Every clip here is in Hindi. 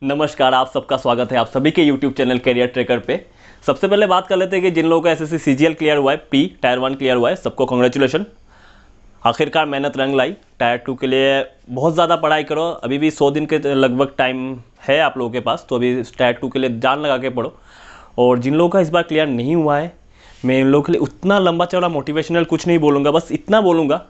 नमस्कार, आप सबका स्वागत है आप सभी के YouTube चैनल करियर ट्रैकर पे। सबसे पहले बात कर लेते हैं कि जिन लोगों का एसएससी सीजीएल क्लियर हुआ है, पी टायर 1 क्लियर हुआ है, सबको कांग्रेचुलेशन। आखिरकार मेहनत रंग लाई। टायर 2 के लिए बहुत ज़्यादा पढ़ाई करो, अभी भी 100 दिन के लगभग टाइम है आप लोगों के पास, तो अभी टायर 2 के लिए जान लगा के पढ़ो। और जिन लोगों का इस बार क्लियर नहीं हुआ है, मैं इन लोगों के लिए उतना लंबा चौड़ा मोटिवेशनल कुछ नहीं बोलूँगा, बस इतना बोलूँगा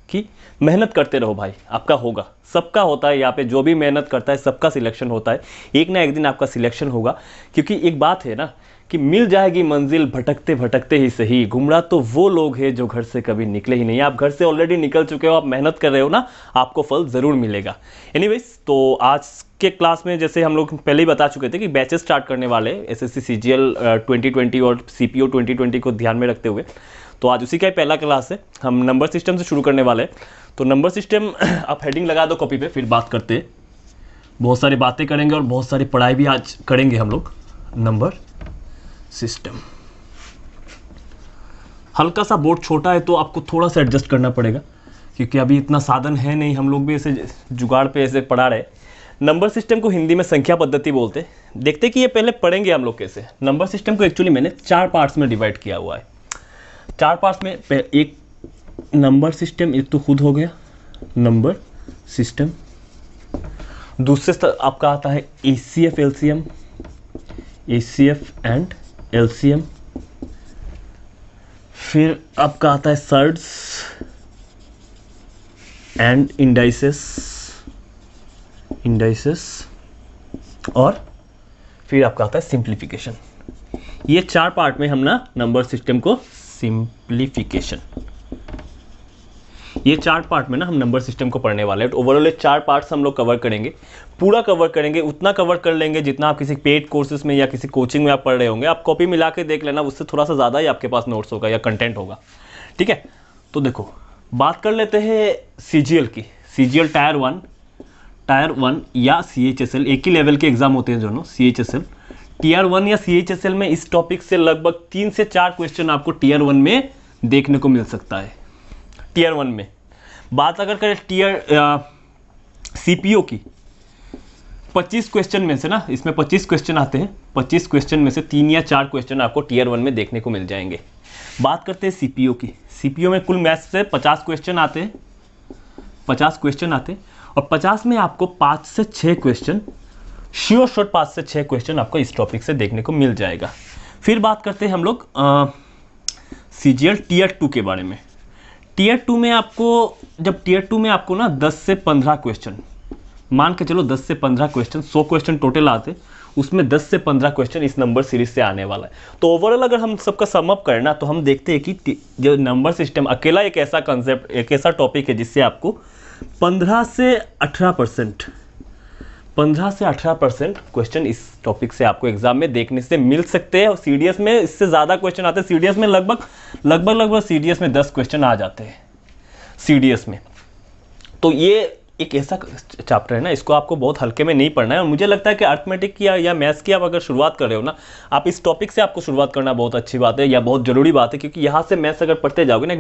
कि मेहनत करते रहो भाई, आपका होगा। सबका होता है, यहाँ पे जो भी मेहनत करता है सबका सिलेक्शन होता है, एक ना एक दिन आपका सिलेक्शन होगा। क्योंकि एक बात है ना कि मिल जाएगी मंजिल भटकते भटकते ही सही, गुमराह तो वो लोग हैं जो घर से कभी निकले ही नहीं। आप घर से ऑलरेडी निकल चुके हो, आप मेहनत कर रहे हो ना, आपको फल ज़रूर मिलेगा। एनीवेज, तो आज के क्लास में जैसे हम लोग पहले ही बता चुके थे कि बैचेस स्टार्ट करने वाले एसएससी सीजीएल 2020 और सीपीओ 2020 को ध्यान में रखते हुए, तो आज उसी का ही पहला क्लास है। हम नंबर सिस्टम से शुरू करने वाले हैं। तो नंबर सिस्टम आप हेडिंग लगा दो कॉपी पे, फिर बात करते हैं। बहुत सारी बातें करेंगे और बहुत सारी पढ़ाई भी आज करेंगे हम लोग। नंबर सिस्टम, हल्का सा बोर्ड छोटा है तो आपको थोड़ा सा एडजस्ट करना पड़ेगा, क्योंकि अभी इतना साधन है नहीं, हम लोग भी ऐसे जुगाड़ पे ऐसे पढ़ा रहे। नंबर सिस्टम को हिंदी में संख्या पद्धति बोलते हैं। देखते कि ये पहले पढ़ेंगे हम लोग कैसे। नंबर सिस्टम को एक्चुअली मैंने 4 पार्ट्स में डिवाइड किया हुआ है। 4 पार्ट्स में एक नंबर सिस्टम, एक तो खुद हो गया नंबर सिस्टम। दूसरे आपका आता है HCF LCM, HCF and LCM. फिर आपका आता है सर्ड्स एंड इंडाइसेस, और फिर आपका आता है सिंप्लीफिकेशन। ये 4 पार्ट में हम ना नंबर सिस्टम को सिंप्लीफिकेशन, ये 4 पार्ट में ना हम नंबर सिस्टम को पढ़ने वाले हैं। तो ओवरऑल 4 पार्ट्स हम लोग कवर करेंगे, पूरा कवर करेंगे, उतना कवर कर लेंगे जितना आप किसी पेड कोर्सेज में या किसी कोचिंग में आप पढ़ रहे होंगे। आप कॉपी मिला के देख लेना, उससे थोड़ा सा ज़्यादा ही आपके पास नोट्स होगा या कंटेंट होगा। ठीक है, तो देखो बात कर लेते हैं सीजीएल की। सीजीएल टायर 1 या सीएचएसएल, एक ही लेवल के एग्जाम होते हैं दोनों। सीएचएसएल टीयर 1 या सीएचएसएल में इस टॉपिक से लगभग 3 से 4 क्वेश्चन आपको टीयर 1 में देखने को मिल सकता है। टीयर 1 में बात अगर करें टीयर सीपीओ की, 25 क्वेश्चन में से ना, इसमें 25 क्वेश्चन आते हैं, 25 क्वेश्चन में से 3 या 4 क्वेश्चन आपको टीयर 1 में देखने को मिल जाएंगे। बात करते हैं सीपीओ की। सीपीओ में कुल मैथ्स से 50 क्वेश्चन आते हैं, 50 क्वेश्चन आते हैं, और 50 में आपको 5 से 6 क्वेश्चन, श्योर शॉट 5 से 6 क्वेश्चन आपको इस टॉपिक से देखने को मिल जाएगा। फिर बात करते हैं हम लोग सीजीएल टीयर 2 के बारे में। टीयर 2 में आपको, जब टीयर 2 में आपको ना 10 से 15 क्वेश्चन, मान के चलो 10 से 15 क्वेश्चन, 100 क्वेश्चन टोटल आते, उसमें 10 से 15 क्वेश्चन इस नंबर सीरीज से आने वाला है। तो ओवरऑल अगर हम सबका समअप करें ना, तो हम देखते हैं कि जो नंबर सिस्टम अकेला एक ऐसा कंसेप्ट, एक ऐसा टॉपिक है जिससे आपको 15 से 18% क्वेश्चन इस टॉपिक से आपको एग्जाम में देखने से मिल सकते हैं। और सीडीएस में इससे ज़्यादा क्वेश्चन आते हैं। सीडीएस में लगभग सीडीएस में 10 क्वेश्चन आ जाते हैं सीडीएस में। तो ये एक ऐसा चैप्टर है ना, इसको आपको बहुत हल्के में नहीं पढ़ना है। और मुझे लगता है कि अर्थमेटिक की या मैथ्स की आप अगर शुरुआत कर रहे हो ना, आप इस टॉपिक से आपको शुरुआत करना बहुत अच्छी बात है या बहुत ज़रूरी बात है, क्योंकि यहाँ से मैथ्स अगर पढ़ते जाओगे ना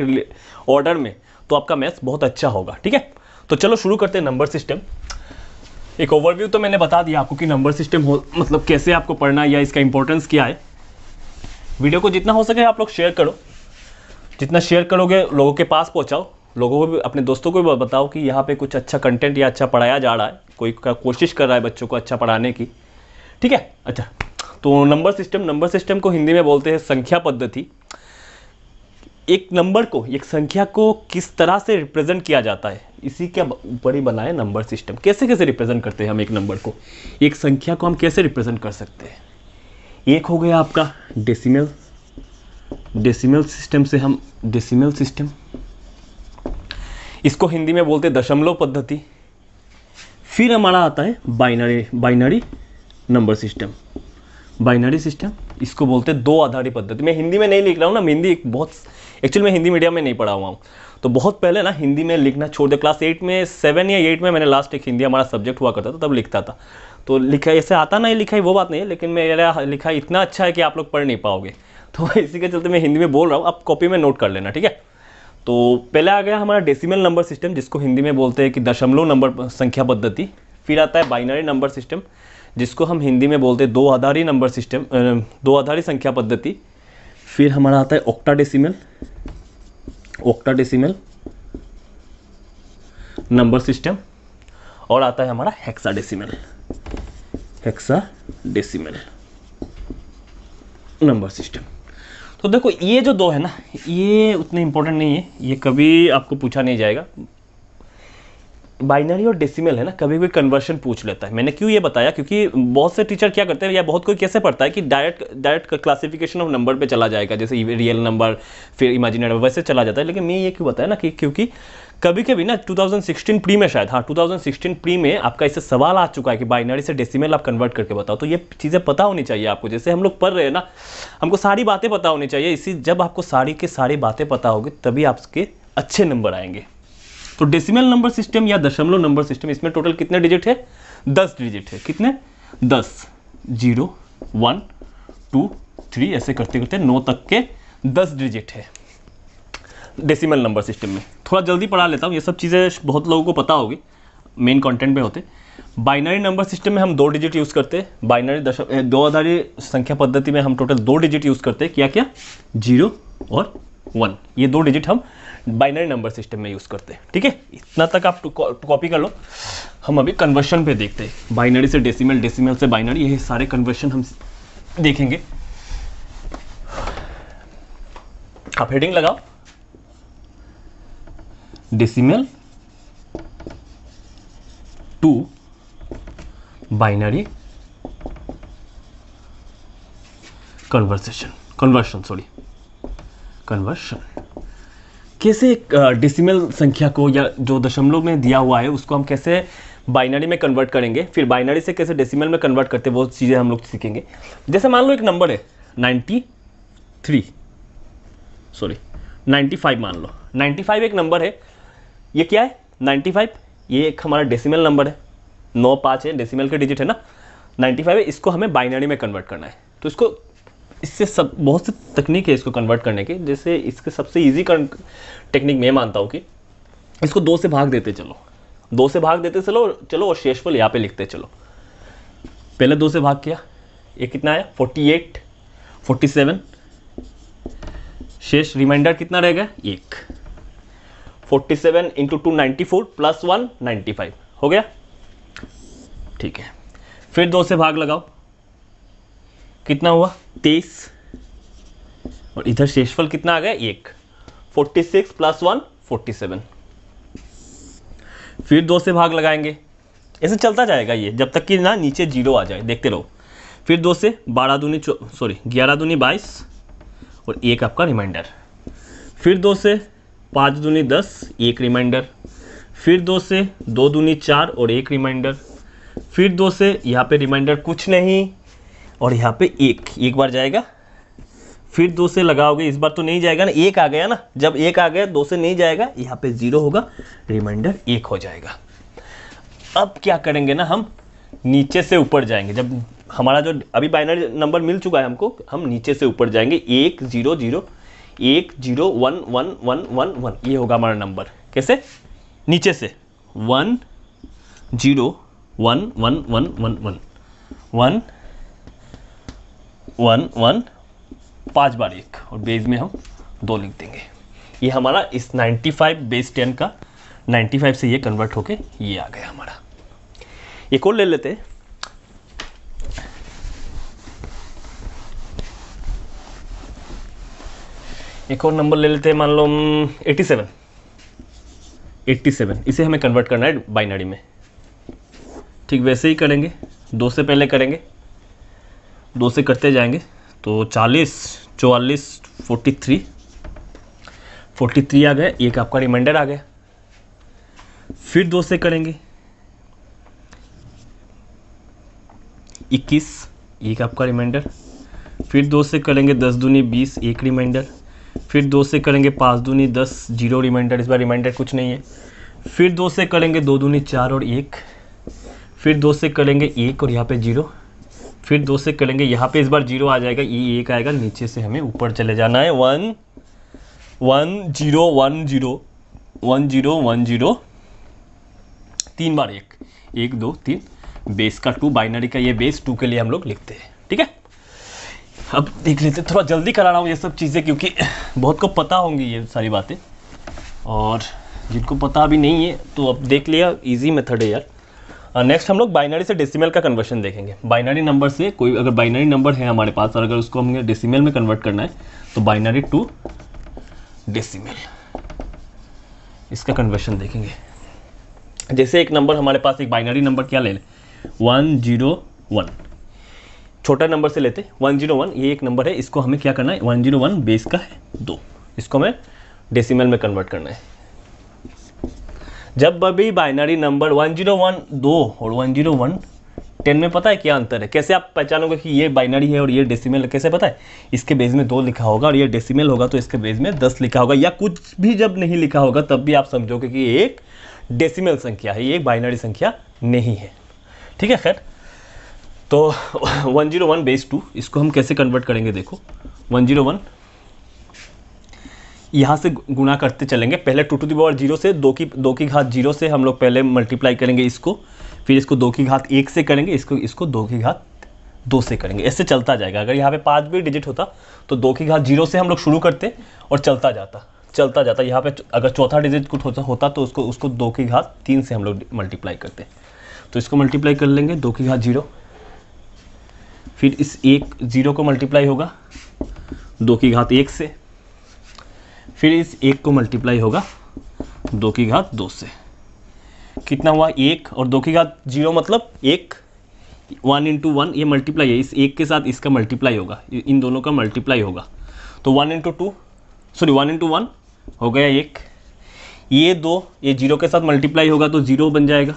ऑर्डर में, तो आपका मैथ्स बहुत अच्छा होगा। ठीक है, तो चलो शुरू करते हैं नंबर सिस्टम। एक ओवरव्यू तो मैंने बता दिया आपको कि नंबर सिस्टम मतलब कैसे आपको पढ़ना है या इसका इंपॉर्टेंस क्या है। वीडियो को जितना हो सके आप लोग शेयर करो, जितना शेयर करोगे लोगों के पास पहुंचाओ, लोगों को भी, अपने दोस्तों को भी बताओ कि यहाँ पे कुछ अच्छा कंटेंट या अच्छा पढ़ाया जा रहा है, कोई कोशिश कर रहा है बच्चों को अच्छा पढ़ाने की। ठीक है, अच्छा, तो नंबर सिस्टम को हिंदी में बोलते हैं संख्या पद्धति। एक नंबर को, एक संख्या को किस तरह से रिप्रेजेंट किया जाता है, इसी के ऊपर ही बना है नंबर सिस्टम। कैसे रिप्रेजेंट करते हैं हम एक नंबर को, एक संख्या को हम कैसे रिप्रेजेंट कर सकते हैं। एक हो गया आपका डेसिमल सिस्टम से हम डेसिमल सिस्टम, इसको हिंदी में बोलते हैं दशमलव पद्धति। फिर हमारा आता है binary number system. Binary system इसको बोलते हैं 2 आधारी पद्धति। मैं हिंदी में नहीं लिख रहा हूँ ना, हिंदी एक बहुत, एक्चुअली मैं हिंदी मीडियम में नहीं पढ़ा हुआ हूँ, तो बहुत पहले ना हिंदी में लिखना छोड़ दिया। क्लास 8 में, 7 या 8 में मैंने लास्ट एक हिंदी हमारा सब्जेक्ट हुआ करता था, तब लिखता था। तो लिखा ऐसे आता नहीं, लिखा वो बात नहीं है, लेकिन मेरा लिखा इतना अच्छा है कि आप लोग पढ़ नहीं पाओगे, तो इसी के चलते मैं हिंदी में बोल रहा हूँ। आप कॉपी में नोट कर लेना, ठीक है। तो पहले आ गया हमारा डेसिमल नंबर सिस्टम, जिसको हिंदी में बोलते हैं कि दशमलव नंबर संख्या पद्धति। फिर आता है बाइनरी नंबर सिस्टम, जिसको हम हिंदी में बोलते हैं दो आधारी नंबर सिस्टम, दो आधारी संख्या पद्धति। फिर हमारा आता है ऑक्टाडेसिमल, ऑक्टाडेसिमल नंबर सिस्टम, और आता है हमारा हेक्साडेसिमल, हेक्साडेसिमल नंबर सिस्टम। तो देखो ये जो दो है ना, ये उतने इंपॉर्टेंट नहीं है, ये कभी आपको पूछा नहीं जाएगा। बाइनरी और डेसिमल है ना, कभी भी कन्वर्शन पूछ लेता है। मैंने क्यों ये बताया, क्योंकि बहुत से टीचर क्या करते हैं, या बहुत कोई कैसे पढ़ता है कि डायरेक्ट क्लासिफिकेशन ऑफ नंबर पे चला जाएगा, जैसे रियल नंबर फिर इमेजिनरी नंबर, वैसे चला जाता है। लेकिन मैं ये क्यों बताया ना कि क्योंकि कभी कभी ना 2016 प्री में शायद, हाँ 2016 प्री में आपका इससे सवाल आ चुका है कि बाइनरी से डेसिमल आप कन्वर्ट करके बताओ। तो ये चीज़ें पता होनी चाहिए आपको, जैसे हम लोग पढ़ रहे हैं ना, हमको सारी बातें पता होनी चाहिए। इसी जब आपको सारी के सारी बातें पता होगी तभी आपके अच्छे नंबर आएंगे। तो डेसिमल नंबर सिस्टम या दशमलव नंबर सिस्टम, इसमें टोटल कितने डिजिट है, 10 डिजिट है। कितने, 10, 0 1 2 3 ऐसे करते करते 9 तक के 10 डिजिट है डेसिमल नंबर सिस्टम में। थोड़ा जल्दी पढ़ा लेता हूँ, ये सब चीज़ें बहुत लोगों को पता होगी, मेन कंटेंट में होते। बाइनरी नंबर सिस्टम में हम 2 डिजिट यूज़ करते हैं। बाइनरी दो आधारी संख्या पद्धति में हम टोटल 2 डिजिट यूज़ करते हैं। क्या क्या, 0 और 1, ये 2 डिजिट हम बाइनरी नंबर सिस्टम में यूज़ करते हैं। ठीक है, इतना तक आप कॉपी कर लो। हम अभी कन्वर्शन पे देखते हैं, बाइनरी से डेसिमल, डेसिमल से बाइनरी, ये सारे कन्वर्शन हम देखेंगे। आप हेडिंग लगाओ, डेसिमल टू बाइनरी कन्वर्शन। कैसे एक डेसिमल संख्या को या जो दशमलव में दिया हुआ है उसको हम कैसे बाइनरी में कन्वर्ट करेंगे, फिर बाइनरी से कैसे डेसिमल में कन्वर्ट करते हैं, वो चीज़ें हम लोग सीखेंगे। जैसे मान लो एक नंबर है 95 मान लो, 95 एक नंबर है। ये क्या है 95, ये एक हमारा डेसिमल नंबर है, 9 5 है, डेसिमल के डिजिट है ना, 95 है। इसको हमें बाइनरी में कन्वर्ट करना है। तो इसको इससे सब बहुत सी तकनीक है इसको कन्वर्ट करने की। जैसे इसके सबसे इजी टेक्निक मैं मानता हूँ कि इसको 2 से भाग देते चलो, 2 से भाग देते चलो और शेषफल यहाँ पे लिखते चलो। पहले 2 से भाग किया, ये कितना आया 48 47, शेष रिमाइंडर कितना रहेगा 1। 47 इंटू 2 94 प्लस 1 95 हो गया। ठीक है, फिर 2 से भाग लगाओ, कितना हुआ 23, और इधर शेषफल कितना आ गया 1। 46 प्लस 1 47। फिर 2 से भाग लगाएंगे, ऐसे चलता जाएगा ये जब तक कि ना नीचे 0 आ जाए, देखते रहो। फिर 2 से 11 दूनी 22 और 1 आपका रिमाइंडर। फिर 2 से 5 दूनी 10, 1 रिमाइंडर। फिर 2 से 2 दूनी 4 और 1 रिमाइंडर। फिर 2 से यहाँ पे रिमाइंडर कुछ नहीं और यहाँ पे 1 बार जाएगा। फिर 2 से लगाओगे, इस बार तो नहीं जाएगा ना, 1 आ गया ना, जब 1 आ गया 2 से नहीं जाएगा, यहाँ पे 0 होगा, रिमाइंडर 1 हो जाएगा। अब क्या करेंगे ना, हम नीचे से ऊपर जाएंगे। जब हमारा जो अभी बाइनरी नंबर मिल चुका है हमको, हम नीचे से ऊपर जाएंगे। 1 0 0 1 0 1 1 1 1 1, ये होगा हमारा नंबर। कैसे, नीचे से 1 0 1 1 1 1 1 1 1 1, 5 बार 1 और बेस में हम 2 लिख देंगे। ये हमारा इस 95 बेस 10 का 95 से ये कन्वर्ट होके ये आ गया हमारा। एक और ले लेते हैं, एक और नंबर ले लेते हैं, मान लो 87। इसे हमें कन्वर्ट करना है बाइनरी में। ठीक वैसे ही करेंगे, 2 से पहले करेंगे, 2 से करते जाएंगे तो 40 44 43 आ गए, 1 आपका रिमाइंडर आ गया। फिर 2 से करेंगे 21, 1 आपका रिमाइंडर। फिर 2 से करेंगे 10 दूनी 20, 1 रिमाइंडर। फिर 2 से करेंगे 5 दूनी 10, 0 रिमाइंडर, इस बार रिमाइंडर कुछ नहीं है। फिर 2 से करेंगे 2 दूनी 4 और 1। फिर 2 से करेंगे 1 और यहाँ पे 0। फिर 2 से करेंगे, यहाँ पे इस बार 0 आ जाएगा, ये 1 आएगा, नीचे से हमें ऊपर चले जाना है। 1 1 0 1 0 1 0 1 0, 3 बार 1 1 2 3। बेस का 2, बाइनरी का ये बेस 2 के लिए हम लोग लिखते हैं। ठीक है, अब देख लेते हैं, थोड़ा जल्दी करा रहा हूँ ये सब चीज़ें क्योंकि बहुत को पता होंगी ये सारी बातें, और जिनको पता भी नहीं है तो अब देख लिया, इजी मेथड है यार। नेक्स्ट हम लोग बाइनरी से डेसिमल का कन्वर्शन देखेंगे। बाइनरी नंबर से कोई अगर बाइनरी नंबर है हमारे पास और अगर उसको हमें डेसिमल में कन्वर्ट करना है तो बाइनरी टू डेसिमल, इसका कन्वर्शन देखेंगे। जैसे एक नंबर हमारे पास, एक बाइनरी नंबर क्या ले लें, 101, छोटा नंबर से लेते 101, ये एक नंबर है, इसको हमें क्या करना है, 101 बेस का है 2, इसको हमें डेसिमल में कन्वर्ट करना है। जब भी बाइनरी नंबर 101 2 और 101 10 में पता है क्या अंतर है, कैसे आप पहचानोगे कि ये बाइनरी है और ये डेसिमल है, कैसे पता है, इसके बेस में 2 लिखा होगा और ये डेसिमल होगा तो इसके बेस में 10 लिखा होगा, या कुछ भी जब नहीं लिखा होगा तब भी आप समझोगे कि ये एक डेसिमल संख्या है, ये एक बाइनरी संख्या नहीं है। ठीक है, खैर तो 101 बेस 2, इसको हम कैसे कन्वर्ट करेंगे, देखो 101 यहाँ से गुणा करते चलेंगे, पहले 2 to the power 0 से 2 की घात 0 से हम लोग पहले मल्टीप्लाई करेंगे इसको, फिर इसको 2 की घात 1 से करेंगे, इसको 2 की घात 2 से करेंगे, ऐसे चलता जाएगा। अगर यहाँ पे 5 भी डिजिट होता तो 2 की घात 0 से हम लोग शुरू करते और चलता जाता। यहाँ पे अगर चौथा डिजिट कुछ होता तो उसको 2 की घात 3 से हम लोग मल्टीप्लाई करते। तो इसको मल्टीप्लाई कर लेंगे 2 की घात 0, फिर इस 0 को मल्टीप्लाई होगा 2 की घात 1 से, फिर इस 1 को मल्टीप्लाई होगा 2 की घात 2 से, कितना हुआ 1, और 2 की घात 0 मतलब 1, 1 into 1 ये मल्टीप्लाई है, इस 1 के साथ इसका मल्टीप्लाई होगा, इन दोनों का मल्टीप्लाई होगा, तो 1 into 1 हो गया 1, ये 2, ये 0 के साथ मल्टीप्लाई होगा तो 0 बन जाएगा,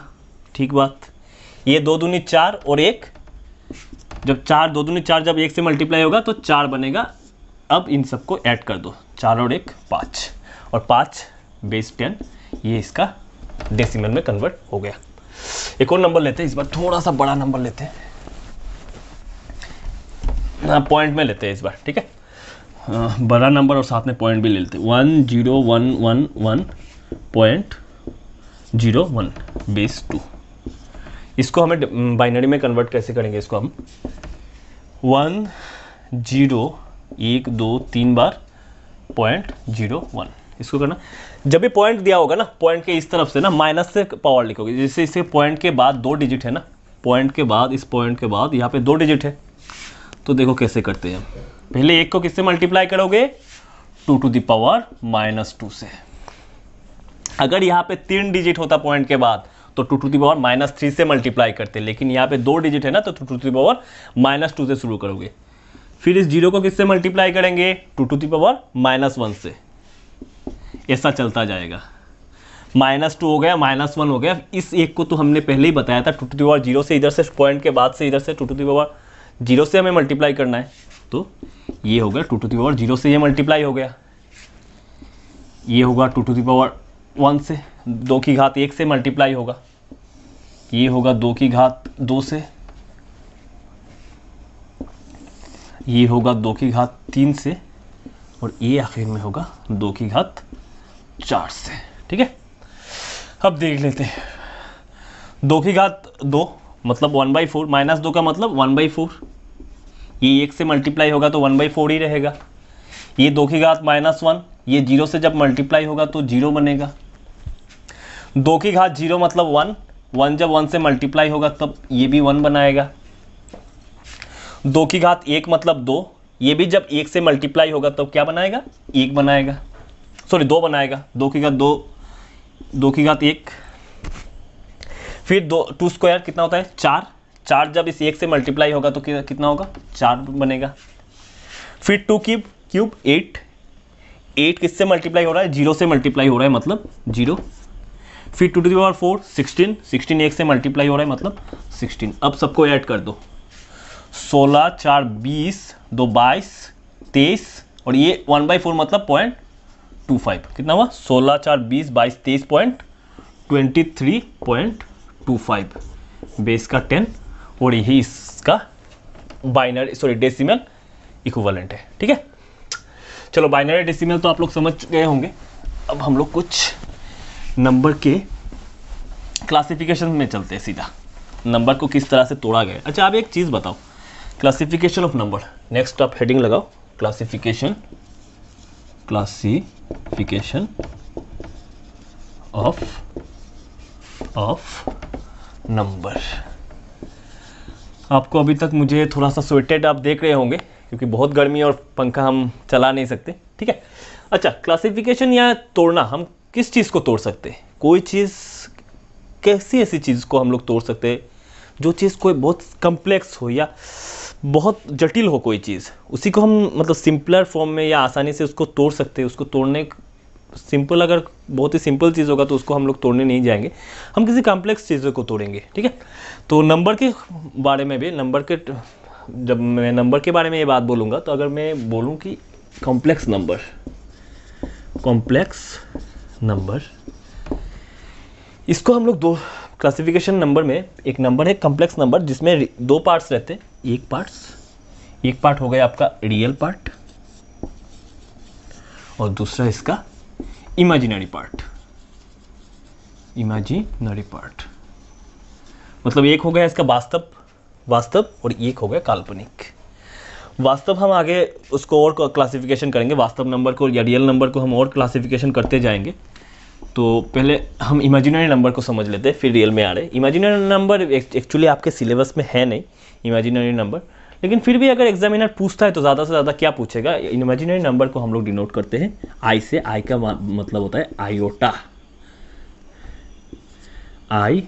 ठीक बात। ये 2 दूनी 4 और 1, जब 2 दूनी 4 जब 1 से मल्टीप्लाई होगा तो 4 बनेगा। अब इन सबको ऐड कर दो, 4 और 1 5, और 5 बेस 10, ये इसका डेसिमल में कन्वर्ट हो गया। एक और नंबर लेते हैं, इस बार थोड़ा सा बड़ा नंबर लेते हैं, पॉइंट में लेते हैं इस बार, ठीक है, बड़ा नंबर और साथ में पॉइंट भी ले लेते हैं। 10111.01 बेस 2, इसको हमें बाइनरी में कन्वर्ट कैसे करेंगे, इसको हम 1 0 1 2 3 बार 0.01, इसको करना। जब भी पॉइंट दिया होगा ना, पॉइंट के इस तरफ से ना माइनस से पावर लिखोगे, जैसे इससे पॉइंट के बाद 2 डिजिट है ना, पॉइंट के बाद, इस पॉइंट के बाद यहाँ पे 2 डिजिट है, तो देखो कैसे करते हैं। पहले 1 को किससे मल्टीप्लाई करोगे, 2 to the power -2 से। अगर यहाँ पे 3 डिजिट होता पॉइंट के बाद तो 2 to the power -3 से मल्टीप्लाई करते, लेकिन यहाँ पे 2 डिजिट है ना तो 2 to the power -2 से शुरू करोगे। फिर इस 0 को किससे मल्टीप्लाई करेंगे, 2 to the power -1 से, ऐसा चलता जाएगा। -2 हो गया, -1 हो गया। इस 1 को तो हमने पहले ही बताया था, 2 to the power 0 से, इधर से पॉइंट के बाद से इधर से 2 to the power 0 से हमें मल्टीप्लाई करना है, तो ये हो गया 2 to the power 0 से, ये मल्टीप्लाई हो गया। ये होगा 2 to the power 1 से, 2 की घात 1 से मल्टीप्लाई होगा। ये होगा 2 की घात 2 से, ये होगा 2 की घात 3 से, और ये आखिर में होगा 2 की घात 4 से। ठीक है, अब देख लेते हैं। 2 की घात 2 मतलब 1/4, -2 का मतलब 1/4, ये 1 से मल्टीप्लाई होगा तो 1/4 ही रहेगा। ये 2 की घात -1, ये 0 से जब मल्टीप्लाई होगा तो 0 बनेगा। 2 की घात 0 मतलब 1, 1 जब 1 से मल्टीप्लाई होगा तब ये भी 1 बनाएगा। 2 की घात 1 मतलब 2, ये भी जब 1 से मल्टीप्लाई होगा तब क्या बनाएगा, 1 बनाएगा, सॉरी 2 बनाएगा। 2 की घात 2, 2 की घात 1, फिर 2 स्क्वायर कितना होता है 4, 4 जब इस 1 से मल्टीप्लाई होगा तो कितना होगा, 4 बनेगा। फिर 2 क्यूब 8, 8 किससे मल्टीप्लाई हो रहा है, 0 से मल्टीप्लाई हो रहा है मतलब 0। फिर 2 to the power 4 16, 16 1 से मल्टीप्लाई हो रहा है मतलब 16। अब सबको ऐड कर दो, 16 4 20, 2 22 23, और ये 1/4 मतलब 0.25, कितना हुआ 16 4 20 22 23.25 बेस का 10, और यही इसका बाइनरी सॉरी डेसिमल इक्विवेलेंट है। ठीक है, चलो बाइनरी डेसिमल तो आप लोग समझ गए होंगे। अब हम लोग कुछ नंबर के क्लासिफिकेशन में चलते हैं सीधा। नंबर को किस तरह से तोड़ा गया। अच्छा, आप एक चीज़ बताओ, क्लासिफिकेशन ऑफ नंबर, नेक्स्ट आप हेडिंग लगाओ, क्लासिफिकेशन ऑफ नंबर। आपको अभी तक मुझे थोड़ा सा स्वेटेड आप देख रहे होंगे क्योंकि बहुत गर्मी और पंखा हम चला नहीं सकते, ठीक है। अच्छा, क्लासिफिकेशन या तोड़ना, हम किस चीज़ को तोड़ सकते हैं? कोई चीज़, कैसी ऐसी चीज़ को हम लोग तोड़ सकते हैं जो चीज़ कोई बहुत कम्प्लेक्स हो या बहुत जटिल हो कोई चीज़, उसी को हम मतलब सिंपलर फॉर्म में या आसानी से उसको तोड़ सकते हैं। उसको तोड़ने सिंपल, अगर बहुत ही सिंपल चीज़ होगा तो उसको हम लोग तोड़ने नहीं जाएंगे, हम किसी कॉम्प्लेक्स चीज़ों को तोड़ेंगे, ठीक है। तो नंबर के बारे में भी, जब मैं नंबर के बारे में ये बात बोलूँगा तो अगर मैं बोलूँ कि कॉम्प्लेक्स नंबर, इसको हम लोग दो क्लासिफिकेशन नंबर में, एक नंबर है कॉम्प्लेक्स नंबर जिसमें दो पार्ट्स रहते हैं। एक पार्ट हो गया आपका रियल पार्ट और दूसरा इसका इमेजिनरी पार्ट। मतलब एक हो गया इसका वास्तव और एक हो गया काल्पनिक। वास्तव हम आगे उसको और क्लासिफिकेशन करेंगे, वास्तव नंबर को या रियल नंबर को हम और क्लासिफिकेशन करते जाएंगे। तो पहले हम इमेजिनरी नंबर को समझ लेते हैं, फिर रियल में आ रहे। इमेजिनरी नंबर एक्चुअली आपके सिलेबस में है नहीं इमेजिनरी नंबर, लेकिन फिर भी अगर एग्जामिनर पूछता है तो ज़्यादा से ज़्यादा क्या पूछेगा, इमेजिनरी नंबर को हम लोग डिनोट करते हैं आई से। आई का मतलब होता है आयोटा, आई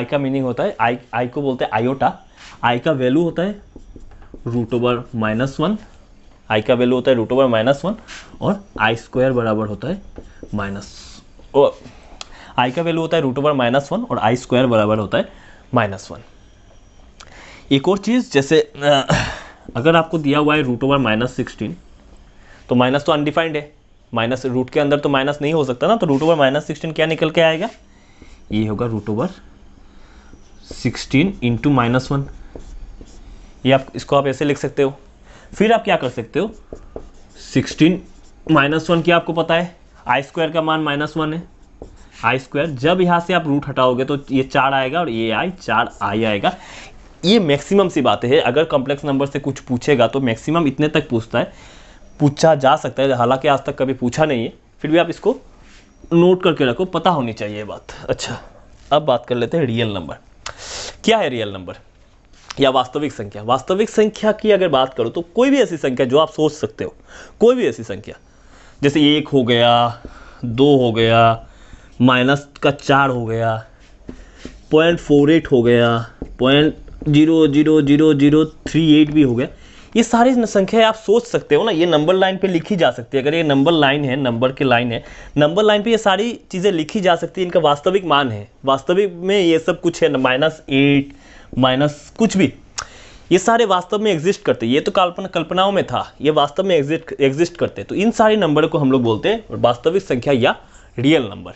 का मीनिंग होता है, आई को बोलते हैं आयोटा। आई का वैल्यू होता है √-1, आई का वैल्यू होता है √-1 और आई स्क्वायर बराबर होता है आई का वैल्यू होता है √-1 और आई स्क्वायर बराबर होता है -1। एक और चीज़, जैसे अगर आपको दिया हुआ है √-16, तो माइनस तो अनडिफाइंड है, माइनस रूट के अंदर तो माइनस नहीं हो सकता ना, तो √-16 क्या निकल के आएगा, ये होगा √16 × -1। ये आप इसको आप ऐसे लिख सकते हो। फिर आप क्या कर सकते हो, 16 -1 क्या आपको पता है, आई स्क्वायर का मान -1 है। आई स्क्वायर, जब यहाँ से आप रूट हटाओगे तो ये 4 आएगा और ये 4 आई आएगा। ये मैक्सिमम सी बातें है, अगर कॉम्प्लेक्स नंबर से कुछ पूछेगा तो मैक्सिमम इतने तक पूछा जा सकता है, हालांकि आज तक कभी पूछा नहीं है, फिर भी आप इसको नोट करके रखो, पता होनी चाहिए ये बात। अच्छा, अब बात कर लेते हैं रियल नंबर। क्या है रियल नंबर या वास्तविक संख्या? वास्तविक संख्या की अगर बात करो तो कोई भी ऐसी संख्या जो आप सोच सकते हो, कोई भी ऐसी संख्या, जैसे 1 हो गया, 2 हो गया, -4 हो गया, 0.48 हो गया, 0.00038 भी हो गया, ये सारी संख्याएं आप सोच सकते हो ना, ये नंबर लाइन पे लिखी जा सकती है। अगर ये नंबर लाइन है, नंबर की लाइन है, नंबर लाइन पे ये सारी चीज़ें लिखी जा सकती है, इनका वास्तविक मान है। वास्तविक में ये सब कुछ है, -8 माइनस कुछ भी, ये सारे वास्तव में एग्जिस्ट करते हैं। ये तो कल्पनाओं में था, ये वास्तव में एग्जिस्ट करते हैं। तो इन सारे नंबर को हम लोग बोलते हैं वास्तविक संख्या या रियल नंबर।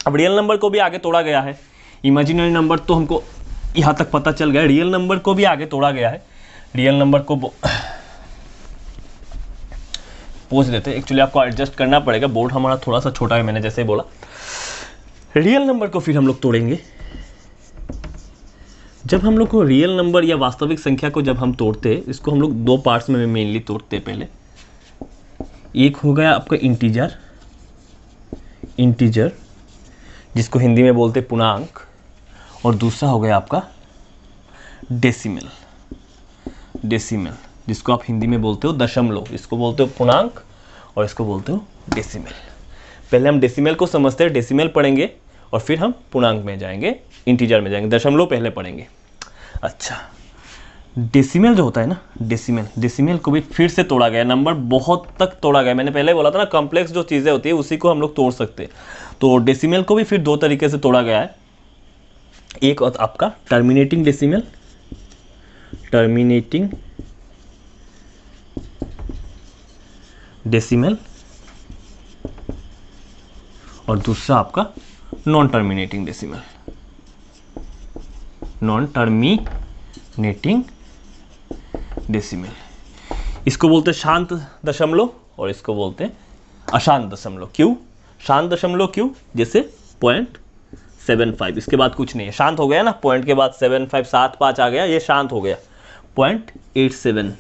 अब रियल नंबर को भी आगे तोड़ा गया है, इमेजिनरी नंबर तो हमको यहाँ तक पता चल गया, रियल नंबर को भी आगे तोड़ा गया है। रियल नंबर को पूछ देते हैं, एक्चुअली आपको एडजस्ट करना पड़ेगा, बोर्ड हमारा थोड़ा सा छोटा है, मैंने जैसे बोला। रियल नंबर को फिर हम लोग तोड़ेंगे। जब हम लोग को रियल नंबर या वास्तविक संख्या को जब हम तोड़ते हैं, इसको हम लोग दो पार्ट्स में मेनली तोड़ते हैं। पहले एक हो गया आपका इंटीजर जिसको हिंदी में बोलते हैं पूर्णांक, और दूसरा हो गया आपका डेसिमल जिसको आप हिंदी में बोलते हो दशमलव। इसको बोलते हो पूर्णांक और इसको बोलते हो डेसिमल। पहले हम डेसिमल को समझते हैं, डेसिमल पढ़ेंगे और फिर हम पूर्णांक में जाएंगे, इंटीजर में जाएंगे, दशमलव पहले पढ़ेंगे। अच्छा, डेसिमल जो होता है ना, डेसिमल को भी फिर से तोड़ा गया, नंबर बहुत तक तोड़ा गया। मैंने पहले बोला था ना, कॉम्प्लेक्स जो चीज़ें होती है उसी को हम लोग तोड़ सकते हैं। तो डेसिमल को भी फिर दो तरीके से तोड़ा गया है। एक आपका टर्मिनेटिंग डेसिमल और दूसरा आपका नॉन टर्मिनेटिंग डेसिमल। इसको बोलते हैं शांत दशमलव और इसको बोलते हैं अशांत दशमलव। क्यों शांत दशमलव? क्यों? जैसे 0.75, इसके बाद कुछ नहीं है, शांत हो गया ना, पॉइंट के बाद 7575 आ गया, ये शांत हो गया 0.87,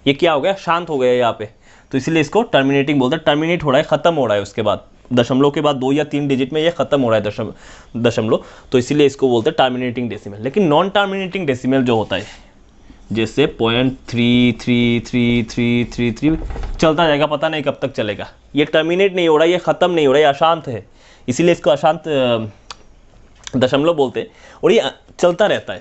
ये क्या हो गया, शांत हो गया यहाँ पे, तो इसीलिए इसको टर्मिनेटिंग बोलते हैं, टर्मिनेट हो रहा है, खत्म हो रहा है, उसके बाद दशमलव के बाद 2 या 3 डिजिट में ये खत्म हो रहा है दशमलव, तो इसीलिए इसको बोलते हैं टर्मिनेटिंग डेसिमल। लेकिन नॉन टर्मिनेटिंग डेसिमल जो होता है, जैसे 0.33333 चलता जाएगा, पता नहीं कब तक चलेगा, ये टर्मिनेट नहीं हो रहा है, ये खत्म नहीं हो रहा है, ये अशांत है, इसीलिए इसको अशांत दशमलव बोलते हैं, और ये चलता रहता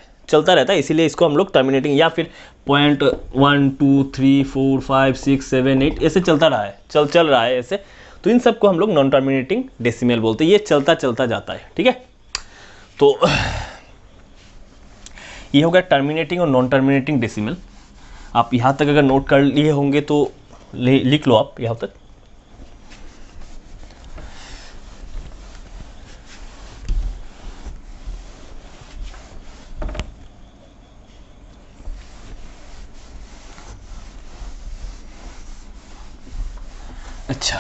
है, इसीलिए इसको हम लोग टर्मिनेटिंग, या फिर 0.1 2 3 4 5 6 7 8 ऐसे चलता रहा है, चल रहा है ऐसे, तो इन सबको हम लोग नॉन टर्मिनेटिंग डेसिमल बोलते हैं, ये चलता जाता है, ठीक है। तो ये हो गया टर्मिनेटिंग और नॉन टर्मिनेटिंग डेसिमल। आप यहाँ तक अगर नोट कर लिए होंगे तो लिख लो आप यहाँ तक। अच्छा,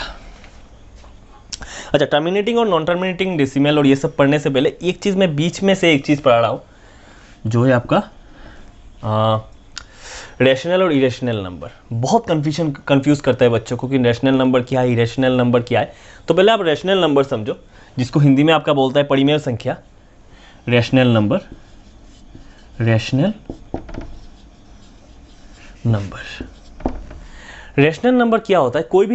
टर्मिनेटिंग और नॉन टर्मिनेटिंग डेसिमल और ये सब पढ़ने से पहले एक चीज़ मैं बीच में से एक चीज़ पढ़ा रहा हूँ, जो है आपका रैशनल और इरेशनल नंबर। बहुत कंफ्यूज करता है बच्चों को कि रैशनल नंबर क्या है, इरेशनल नंबर क्या है। तो पहले आप रैशनल नंबर समझो, जिसको हिंदी में आपका बोलता है परिमेय संख्या, rational number, rational number. Rational number क्या होता है, कोई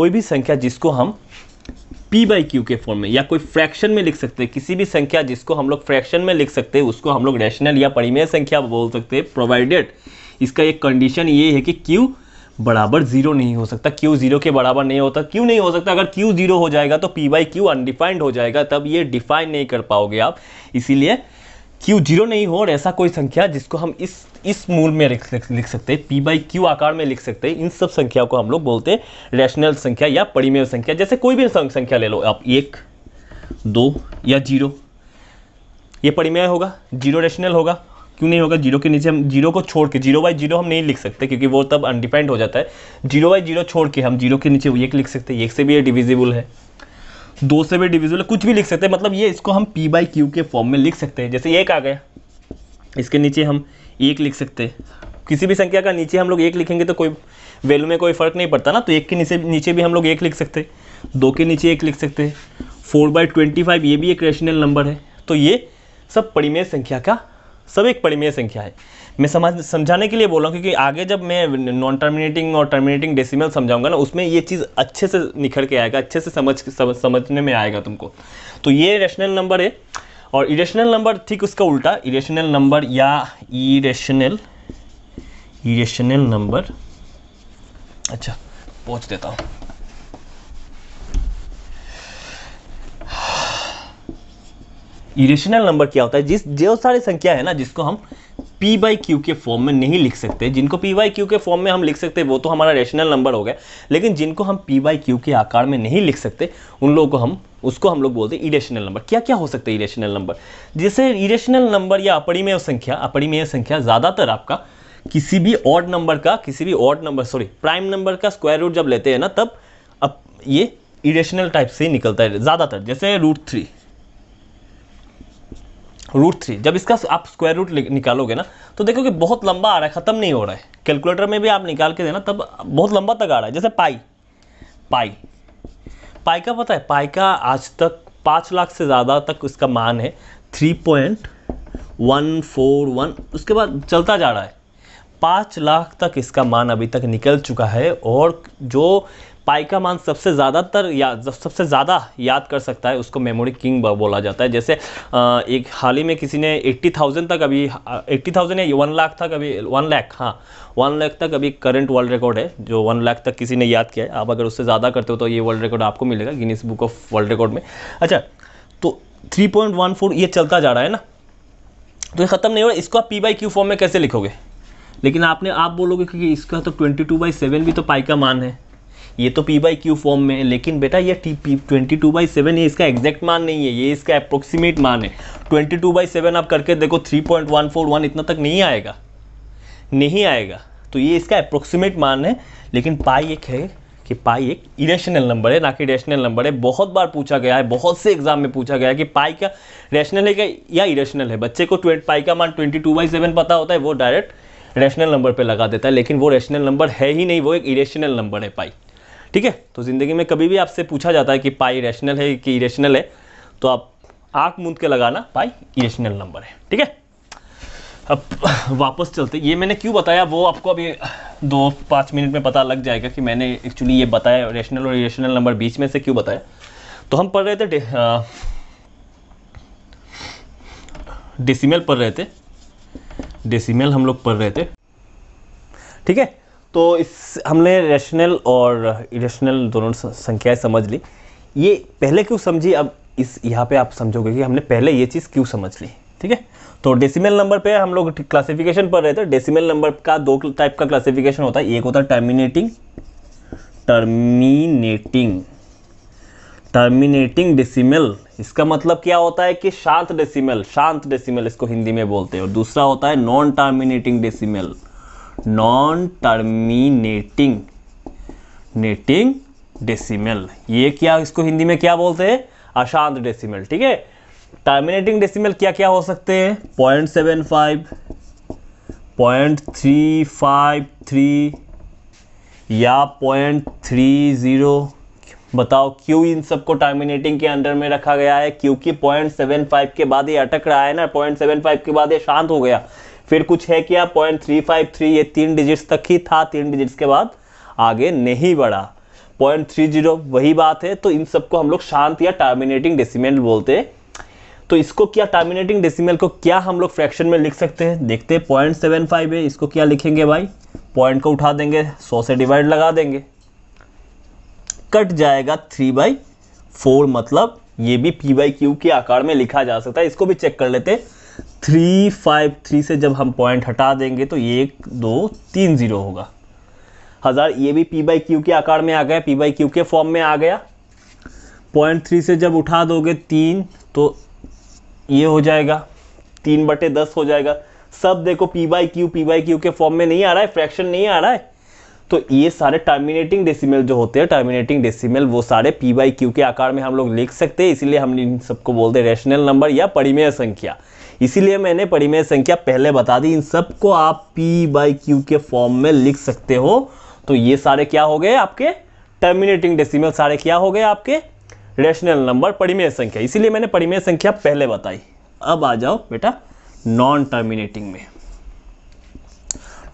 भी संख्या जिसको हम p बाई क्यू के फॉर्म में या कोई फ्रैक्शन में लिख सकते हैं, किसी भी संख्या जिसको हम लोग फ्रैक्शन में लिख सकते हैं उसको हम लोग रैशनल या परिमेय संख्या बोल सकते हैं, प्रोवाइडेड इसका एक कंडीशन ये है कि q बराबर 0 नहीं हो सकता। q 0 के बराबर नहीं होता, क्यों नहीं हो सकता, अगर q 0 हो जाएगा तो p बाई क्यू अनडिफाइंड हो जाएगा, तब ये डिफाइन नहीं कर पाओगे आप। इसीलिए q 0 नहीं हो और ऐसा कोई संख्या जिसको हम इस मूल में लिख सकते हैं, p बाई क्यू आकार में लिख सकते हैं, इन सब संख्या को हम लोग बोलते हैं रैशनल संख्या या परिमेय संख्या। जैसे कोई भी संख्या ले लो आप, 1 2 या 0, ये परिमेय होगा, 0 रैशनल होगा, क्यों नहीं होगा, 0 के नीचे हम 0 को छोड़ के 0 बाई 0 हम नहीं लिख सकते क्योंकि वो तब अनडिफाइंड हो जाता है। 0 बाई 0 छोड़ के हम 0 के नीचे 1 लिख सकते हैं, 1 से भी ये डिविजिबल है, 2 से भी डिविजिबल है, कुछ भी लिख सकते हैं, मतलब ये इसको हम p बाई क्यू के फॉर्म में लिख सकते हैं। जैसे 1 आ गया, इसके नीचे हम 1 लिख सकते हैं, किसी भी संख्या का नीचे हम लोग 1 लिखेंगे तो कोई वैल्यू में कोई फर्क नहीं पड़ता ना, तो 1 के नीचे भी हम लोग 1 लिख सकते हैं, 2 के नीचे 1 लिख सकते हैं, 4/25 ये भी एक रैशनल नंबर है। तो ये सब परिमेय संख्या का सब एक परिमेय संख्या है। मैं समझाने के लिए बोल रहा हूँ क्योंकि आगे जब मैं नॉन टर्मिनेटिंग और टर्मिनेटिंग डेसिमल समझाऊंगा ना, उसमें ये चीज़ अच्छे से निखर के आएगा, अच्छे से समझने में आएगा तुमको। तो ये रैशनल नंबर है। और इरेशनल नंबर ठीक उसका उल्टा, इरेशनल नंबर या इरेशनल नंबर, अच्छा पहुँच देता हूँ। इरेशनल नंबर क्या होता है, जो सारी संख्या है ना जिसको हम p बाई क्यू के फॉर्म में नहीं लिख सकते, जिनको p बाई क्यू के फॉर्म में हम लिख सकते हैं वो तो हमारा रैशनल नंबर हो गया, लेकिन जिनको हम p बाई क्यू के आकार में नहीं लिख सकते उन लोगों को उसको हम लोग बोलते हैं इरेशनल नंबर। क्या क्या हो सकते हैं इरेशनल नंबर, जैसे इरेशनल नंबर या अपरिमेय संख्या ज़्यादातर आपका किसी भी ऑड नंबर प्राइम नंबर का स्क्वायर रूट जब लेते हैं ना, तब अब ये इरेशनल टाइप से ही निकलता है ज़्यादातर। जैसे √3 जब इसका आप स्क्वायर रूट निकालोगे ना तो देखोगे बहुत लंबा आ रहा है, ख़त्म नहीं हो रहा है। कैलकुलेटर में भी आप निकाल के देना तब बहुत लंबा तक आ रहा है। जैसे पाई का पता है, पाई का आज तक 5 लाख से ज़्यादा तक इसका मान है, 3.141, उसके बाद चलता जा रहा है, 5 लाख तक इसका मान अभी तक निकल चुका है। और जो पाई का मान सबसे ज़्यादा याद कर सकता है उसको मेमोरी किंग बोला जाता है। जैसे एक हाल ही में किसी ने 80,000 तक, अभी 80,000 या 1 लाख तक, अभी 1 लाख, हाँ 1 लाख तक अभी करंट वर्ल्ड रिकॉर्ड है, जो 1 लाख तक किसी ने याद किया है। आप अगर उससे ज़्यादा करते हो तो ये वर्ल्ड रिकॉर्ड आपको मिलेगा Guinness book of world record में। अच्छा, तो 3.14 ये चलता जा रहा है ना, तो ये ख़त्म नहीं हो रहा। इसको आप p बाई क्यू फॉर्म में कैसे लिखोगे, लेकिन आप बोलोगे कि इसका तो 22/7 भी तो पाई का मान है, ये तो p बाई क्यू फॉर्म में है, लेकिन बेटा ये 22/7 ये इसका एग्जैक्ट मान नहीं है, ये इसका अप्रोक्सीमेट मान है। 22/7 आप करके देखो 3.141 इतना तक नहीं आएगा। तो ये इसका अप्रोक्सीमेट मान है, लेकिन पाई एक है कि पाई एक इरेशनल नंबर है ना कि रेशनल नंबर है। बहुत बार पूछा गया है, बहुत से एग्जाम में पूछा गया है कि पाई क्या रेशनल है क्या या इरेशनल है। बच्चे को पाई का मान 22/7 पता होता है, वो डायरेक्ट रेशनल नंबर पे लगा देता है, लेकिन वो रेशनल नंबर है ही नहीं, वो एक इरेशनल नंबर है पाई। ठीक है, तो ज़िंदगी में कभी भी आपसे पूछा जाता है कि पाई रेशनल है कि इरेशनल है, तो आप आँख मूंद के लगाना पाई इरेशनल नंबर है। ठीक है, अब वापस चलते। ये मैंने क्यों बताया वो आपको अभी 2-5 मिनट में पता लग जाएगा कि मैंने एक्चुअली ये बताया रेशनल और इरेशनल नंबर बीच में से क्यों बताया। तो हम पढ़ रहे थे डेसिमल पढ़ रहे थे, डेसिमल हम लोग पढ़ रहे थे। ठीक है, तो इस हमने रेशनल और इरेशनल दोनों संख्याएं समझ ली। ये पहले क्यों समझी, अब इस यहाँ पे आप समझोगे कि हमने पहले ये चीज़ क्यों समझ ली। ठीक है, तो डेसिमल नंबर पे हम लोग क्लासिफिकेशन पढ़ रहे थे। डेसिमल नंबर का 2 टाइप का क्लासिफिकेशन होता है, एक होता है टर्मिनेटिंग डेसिमल। इसका मतलब क्या होता है कि शांत डेसिमल इसको हिंदी में बोलते हैं। और दूसरा होता है नॉन टर्मिनेटिंग डेसिमल। ये क्या, इसको हिंदी में क्या बोलते हैं, अशांत डेसिमल। ठीक है, टर्मिनेटिंग डेसिमल क्या क्या हो सकते हैं, 0.75, 0.353 या 0.30। बताओ क्यों इन सबको टर्मिनेटिंग के अंडर में रखा गया है, क्योंकि 0.75 के बाद ये अटक रहा है ना, 0.75 के बाद ये शांत हो गया। फिर कुछ है क्या, 0.353 ये 3 डिजिट्स तक ही था, 3 डिजिट्स के बाद आगे नहीं बढ़ा। 0.30 वही बात है। तो इन सबको हम लोग शांत या टर्मिनेटिंग डेसिमल बोलते हैं। तो इसको क्या, टर्मिनेटिंग डेसिमल को क्या हम लोग फ्रैक्शन में लिख सकते हैं, देखते हैं। 0.75 है, इसको क्या लिखेंगे भाई, पॉइंट को उठा देंगे, 100 से डिवाइड लगा देंगे, कट जाएगा 3/4। मतलब ये भी p/q के आकार में लिखा जा सकता है। इसको भी चेक कर लेते। 353 से जब हम पॉइंट हटा देंगे तो 1 2 3 0 होगा। 1000 ये भी p/q के आकार में आ गया, p/q के फॉर्म में आ गया। 0.3 से जब उठा दोगे 3 तो ये हो जाएगा 3/10 हो जाएगा। सब देखो p/q के फॉर्म में नहीं आ रहा है, फ्रैक्शन नहीं आ रहा है। तो ये सारे टर्मिनेटिंग डेसिमल जो होते हैं, टर्मिनेटिंग डेसिमल वो सारे p/q के आकार में हम लोग लिख सकते हैं। इसीलिए हम इन सबको बोलते हैं रेशनल नंबर या परिमेय संख्या। इसीलिए मैंने परिमेय संख्या पहले बता दी। इन सबको आप p/q के फॉर्म में लिख सकते हो। तो ये सारे क्या हो गए आपके टर्मिनेटिंग डेसिमल, सारे क्या हो गए आपके रेशनल नंबर, परिमेय संख्या। इसीलिए मैंने परिमेय संख्या पहले बताई। अब आ जाओ बेटा नॉन टर्मिनेटिंग में।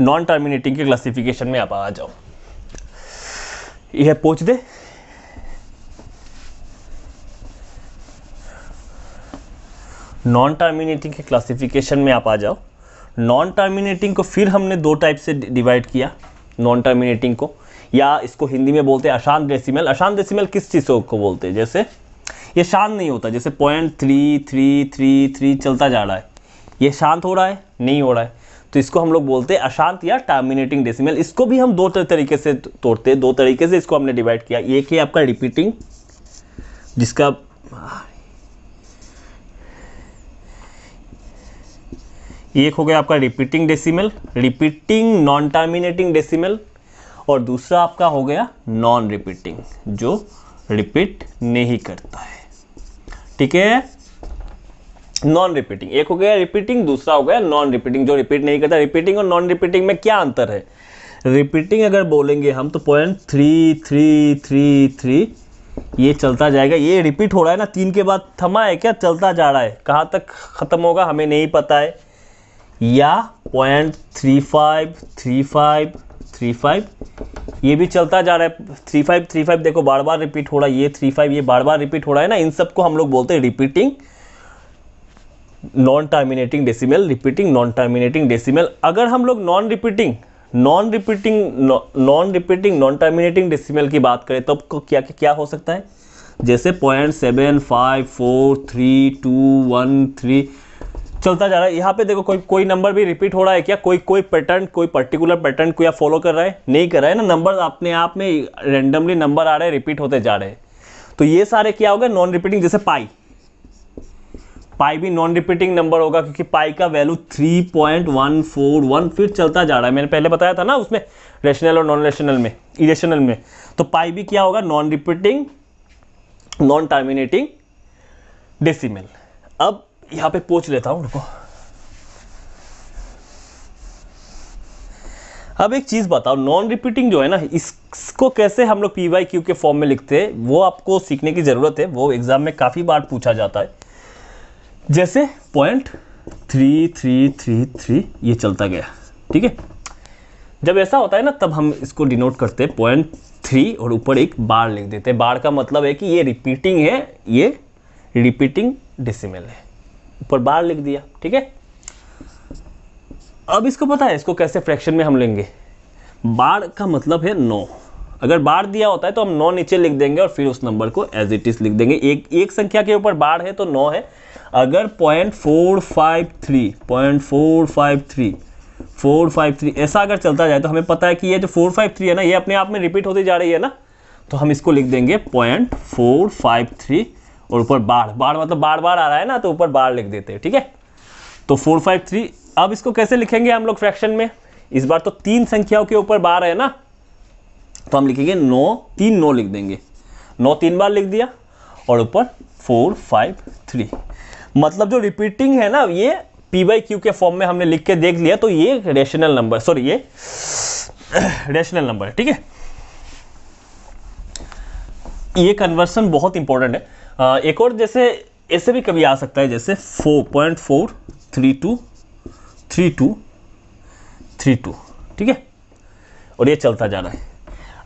नॉन टर्मिनेटिंग के क्लासिफिकेशन में आप आ जाओ। यह पूछ दे, नॉन टर्मिनेटिंग के क्लासिफिकेशन में आप आ जाओ। नॉन टर्मिनेटिंग को फिर हमने 2 टाइप से डिवाइड किया। नॉन टर्मिनेटिंग को, या इसको हिंदी में बोलते हैं अशांत डेसिमल। अशांत डेसिमल किस चीज़ को बोलते हैं, जैसे ये शांत नहीं होता, जैसे 0.3333 चलता जा रहा है, ये शांत हो रहा है, नहीं हो रहा है, तो इसको हम लोग बोलते हैं अशांत या टर्मिनेटिंग डेसिमल। इसको भी हम 2 तरीके से तोड़ते हैं, 2 तरीके से इसको हमने डिवाइड किया। एक है आपका रिपीटिंग, जिसका एक हो गया आपका repeating decimal, repeating non terminating decimal, और दूसरा आपका हो गया नॉन रिपीटिंग, जो रिपीट नहीं करता है। ठीक है, नॉन रिपीटिंग एक हो गया रिपीटिंग, दूसरा हो गया नॉन रिपीटिंग, जो रिपीट नहीं करता। रिपीटिंग और नॉन रिपीटिंग में क्या अंतर है, रिपीटिंग अगर बोलेंगे हम तो 0.3333 ये चलता जाएगा, ये रिपीट हो रहा है ना, 3 के बाद थमा है क्या, चलता जा रहा है, कहाँ तक खत्म होगा हमें नहीं पता है। या 0.353535 ये भी चलता जा रहा है। 3535 देखो बार बार रिपीट हो रहा है, ये 35 ये बार बार रिपीट हो रहा है ना। इन सबको हम लोग बोलते हैं repeating non terminating decimal, repeating non terminating decimal. अगर हम लोग non repeating non terminating decimal की बात करें तो क्या क्या हो सकता है, जैसे 0.754321 चलता जा रहा है। यहाँ पे देखो कोई नंबर भी रिपीट हो रहा है क्या, कोई पैटर्न, कोई पर्टिकुलर पैटर्न को या फॉलो कर रहा है, नहीं कर रहा है ना। नंबर अपने आप में रेंडमली नंबर आ रहे हैं, रिपीट होते जा रहे हैं। तो ये सारे क्या हो गए नॉन रिपीटिंग। जैसे पाई भी नॉन रिपीटिंग नंबर होगा, क्योंकि पाई का वैल्यू 3.141 फिर चलता जा रहा है। मैंने पहले बताया था ना, उसमें रेशनल और नॉन रेशनल में, इरेशनल में, तो पाई भी क्या होगा, non repeating non terminating decimal. अब यहां पे पूछ लेता हूं, रुको। अब एक चीज बताओ, नॉन रिपीटिंग जो है ना, इसको कैसे हम लोग पी बाई क्यू के फॉर्म में लिखते हैं, वो आपको सीखने की जरूरत है, वो एग्जाम में काफी बार पूछा जाता है। जैसे 0.3333 ये चलता गया, ठीक है। जब ऐसा होता है ना, तब हम इसको डिनोट करते हैं 0.3 और ऊपर एक बार लिख देते हैं। बार का मतलब है कि ये रिपीटिंग है, ये रिपीटिंग डेसिमल है, ऊपर बार लिख दिया, ठीक है। अब इसको पता है इसको कैसे फ्रैक्शन में हम लेंगे। बार का मतलब है 9, अगर बार दिया होता है तो हम 9 नीचे लिख देंगे और फिर उस नंबर को एज इट इज लिख देंगे। एक संख्या के ऊपर बार है तो 9 है। अगर 0.453 ऐसा अगर चलता जाए तो हमें पता है कि ये जो 453 है ना, ये अपने आप में रिपीट होती जा रही है ना, तो हम इसको लिख देंगे 0.453 और ऊपर बार, मतलब बार बार आ रहा है ना, तो ऊपर बार लिख देते हैं, ठीक है। तो 453। अब इसको कैसे लिखेंगे हम लोग फ्रैक्शन में, इस बार तो 3 संख्याओं के ऊपर बार है ना, तो हम लिखेंगे 9, 3 9 लिख देंगे, 9 3 बार लिख दिया और ऊपर 453। मतलब जो रिपीटिंग है ना, ये पी बाई क्यू के फॉर्म में हमने लिख के देख लिया, तो ये रेशनल नंबर, सॉरी ये रेशनल नंबर, ठीक है। ये कन्वर्सन बहुत इंपॉर्टेंट है। एक और जैसे ऐसे भी कभी आ सकता है, जैसे 4.4323232, ठीक है, और ये चलता जा रहा है।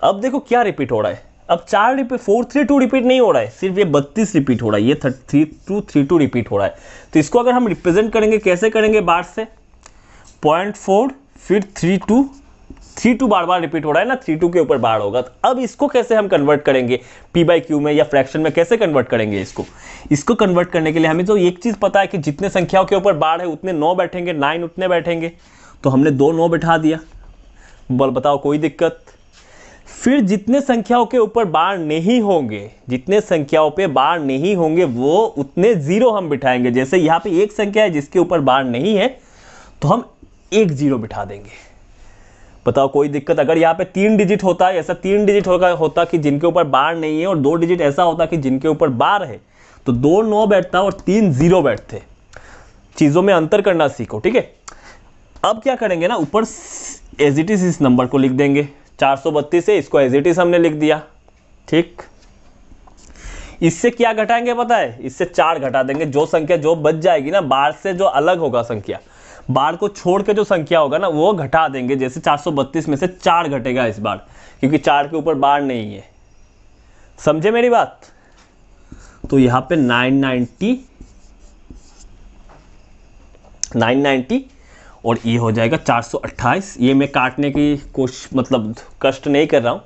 अब देखो क्या रिपीट हो रहा है, अब 432 रिपीट नहीं हो रहा है, सिर्फ ये 32 रिपीट हो रहा है, ये 3232 रिपीट हो रहा है। तो इसको अगर हम रिप्रेजेंट करेंगे, कैसे करेंगे, बार से 0.4 फिर 32 बार बार रिपीट हो रहा है ना, 32 के ऊपर बार होगा। तो अब इसको कैसे हम कन्वर्ट करेंगे पी बाई क्यू में या फ्रैक्शन में, कैसे कन्वर्ट करेंगे इसको कन्वर्ट करने के लिए हमें तो एक चीज पता है कि जितने संख्याओं के ऊपर बार है उतने 9 बैठेंगे, 9 उतने बैठेंगे, तो हमने 2 9 बैठा दिया। बताओ कोई दिक्कत। फिर जितने संख्याओं के ऊपर बार नहीं होंगे, जितने संख्याओं पे बार नहीं होंगे, वो उतने 0 हम बिठाएंगे। जैसे यहाँ पे एक संख्या है जिसके ऊपर बार नहीं है, तो हम 1 0 बिठा देंगे। बताओ कोई दिक्कत। अगर यहाँ पे 3 डिजिट होता है, ऐसा 3 डिजिट होता कि जिनके ऊपर बार नहीं है, और 2 डिजिट ऐसा होता कि जिनके ऊपर बार है, तो 2 9 बैठता और 3 0 बैठते। चीजों में अंतर करना सीखो, ठीक है। अब क्या करेंगे ना, ऊपर एज इट इज इस नंबर को लिख देंगे। 432 है, इसको एज इट इज हमने लिख दिया, ठीक। इससे क्या घटाएंगे पता है, इससे 4 घटा देंगे। जो संख्या जो बच जाएगी ना बार से, जो अलग होगा संख्या, बार को छोड़ के जो संख्या होगा ना, वो घटा देंगे। जैसे 432 में से 4 घटेगा इस बार, क्योंकि 4 के ऊपर बार नहीं है। समझे मेरी बात। तो यहां पे 990 और ये हो जाएगा 428। ये मैं काटने की कोशिश, मतलब कष्ट नहीं कर रहा हूं,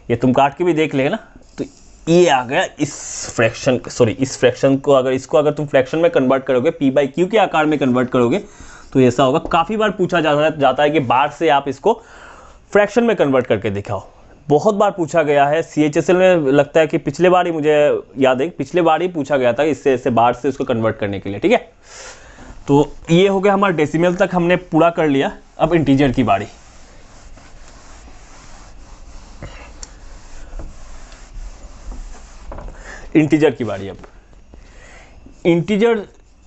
ये तुम काट के भी देख लेगा ना। तो ये आ गया इस फ्रैक्शन को, अगर इसको अगर तुम फ्रैक्शन में कन्वर्ट करोगे, पी बाई क्यू के आकार में कन्वर्ट करोगे, तो ऐसा होगा। काफी बार पूछा जाता है कि बार से आप इसको फ्रैक्शन में कन्वर्ट करके दिखाओ। बहुत बार पूछा गया है CHSL में, लगता है कि पिछले बार ही, मुझे याद है पिछले बार ही पूछा गया था इससे ऐसे बार से इसको कन्वर्ट करने के लिए, ठीक है। तो ये हो गया हमारा डेसिमल तक हमने पूरा कर लिया। अब इंटीजर की बारी। अब इंटीजर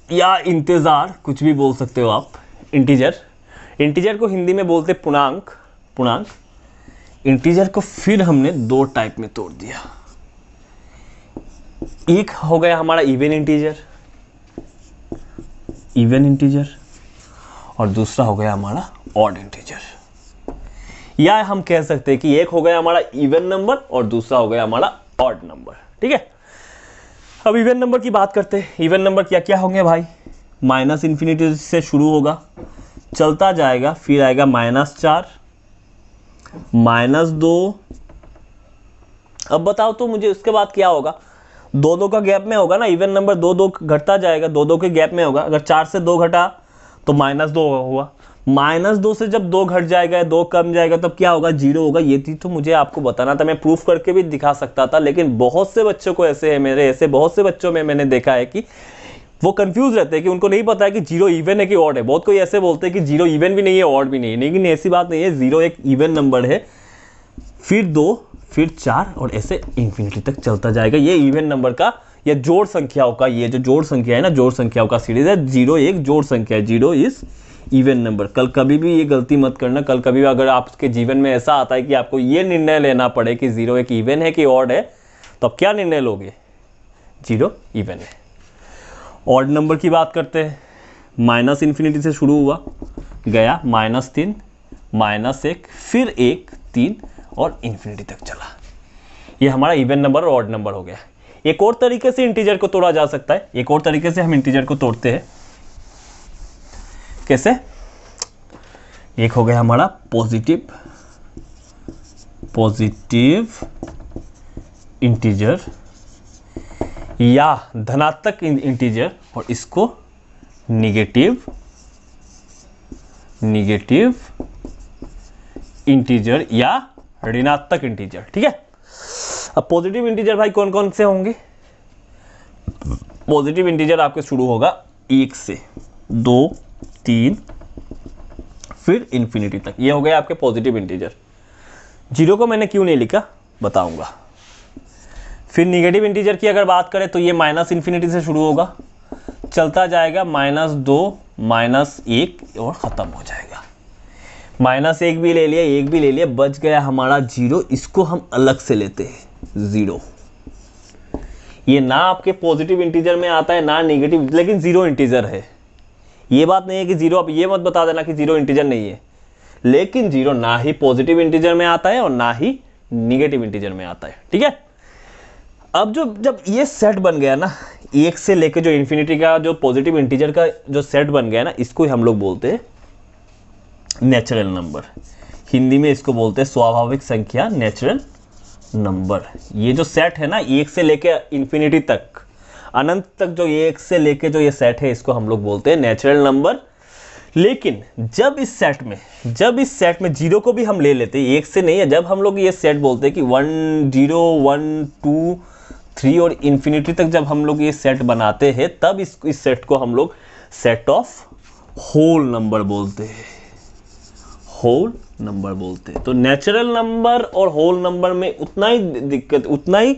या इंतजार, कुछ भी बोल सकते हो आप। इंटीजर को हिंदी में बोलते पूर्णांक। इंटीजर को फिर हमने 2 टाइप में तोड़ दिया। एक हो गया हमारा इवन इंटीजर और दूसरा हो गया हमारा ऑड इंटीजर। या हम कह सकते हैं कि एक हो गया हमारा इवन नंबर और दूसरा हो गया हमारा ऑड नंबर, ठीक है। अब इवन नंबर की बात करते हैं। इवन नंबर क्या क्या होंगे भाई, -∞ से शुरू होगा, चलता जाएगा, फिर आएगा -4, -2। अब बताओ तो मुझे उसके बाद क्या होगा, 2 का गैप में होगा ना। इवन नंबर 2 घटता जाएगा, 2 के गैप में होगा। अगर 4 से 2 घटा तो -2 हुआ। -2 से जब 2 घट जाएगा, 2 कम जाएगा, तब क्या होगा, 0 होगा। ये चीज तो मुझे आपको बताना था, मैं प्रूफ करके भी दिखा सकता था, लेकिन बहुत से बच्चों को बहुत से बच्चों में मैंने देखा है कि वो कंफ्यूज रहते हैं कि उनको नहीं पता है कि जीरो इवन है कि ऑड है। बहुत कोई ऐसे बोलते हैं कि जीरो इवन भी नहीं है ऑड भी नहीं है, लेकिन ऐसी बात नहीं है। जीरो एक इवन नंबर है, फिर 2, फिर 4 और ऐसे इंफिनिटी तक चलता जाएगा। ये इवन नंबर का या जोड़ संख्याओं का, ये जो जोड़ संख्या है ना, जोड़ संख्याओं का सीरीज है। जीरो एक जोड़ संख्या है, जीरो इज इवन नंबर। कल कभी भी ये गलती मत करना। कल कभी भी अगर आपके जीवन में ऐसा आता है कि आपको ये निर्णय लेना पड़े कि जीरो एक इवन है कि ऑड है, तो आप क्या निर्णय लोगे? जीरो इवन है। ऑड नंबर की बात करते हैं। माइनस इन्फिनिटी से शुरू हुआ, गया -3, -1, फिर 1, 3 और इन्फिनिटी तक चला। ये हमारा इवन नंबर और ऑड नंबर हो गया। एक और तरीके से इंटीजर को तोड़ा जा सकता है। एक और तरीके से हम इंटीजर को तोड़ते हैं। कैसे? एक हो गया हमारा पॉजिटिव इंटीजर या धनात्मक इंटीजर, और इसको निगेटिव इंटीजर या ऋणात्मक इंटीजर। ठीक है। अब पॉजिटिव इंटीजर भाई कौन कौन से होंगे? पॉजिटिव इंटीजर आपके शुरू होगा 1 से, 2, 3 फिर इन्फिनिटी तक। ये हो गए आपके पॉजिटिव इंटीजर। जीरो को मैंने क्यों नहीं लिखा बताऊंगा। फिर निगेटिव इंटीजर की अगर बात करें तो ये माइनस इन्फिनिटी से शुरू होगा, चलता जाएगा -2, -1 और ख़त्म हो जाएगा। -1 भी ले लिया, 1 भी ले लिया, बच गया हमारा जीरो। इसको हम अलग से लेते हैं, जीरो। ये ना आपके पॉजिटिव इंटीजर में आता है ना निगेटिव, लेकिन जीरो इंटीजर है। ये बात नहीं है कि जीरो, अब ये मत बता देना कि जीरो इंटीजर नहीं है, लेकिन जीरो ना ही पॉजिटिव इंटीजर में आता है और ना ही निगेटिव इंटीजर में आता है। ठीक है। अब जब ये सेट बन गया ना, 1 से लेके जो इन्फिनिटी का जो पॉजिटिव इंटीजर का जो सेट बन गया ना, इसको हम लोग बोलते हैं नेचुरल नंबर। हिंदी में इसको बोलते हैं स्वाभाविक संख्या, नेचुरल नंबर। ये जो सेट है ना 1 से लेके इन्फिनिटी तक, अनंत तक, जो 1 से लेके जो ये सेट है, इसको हम लोग बोलते हैं नेचुरल नंबर। लेकिन जब इस सेट में जीरो को भी हम ले लेते हैं, 1 से नहीं है, जब हम लोग ये सेट बोलते हैं कि 1, 0, 1, 2, 3 और इन्फिनिटी तक जब हम लोग ये सेट बनाते हैं, तब इस सेट को हम लोग सेट ऑफ होल नंबर बोलते हैं। होल नंबर बोलते हैं। तो नेचुरल नंबर और होल नंबर में उतना ही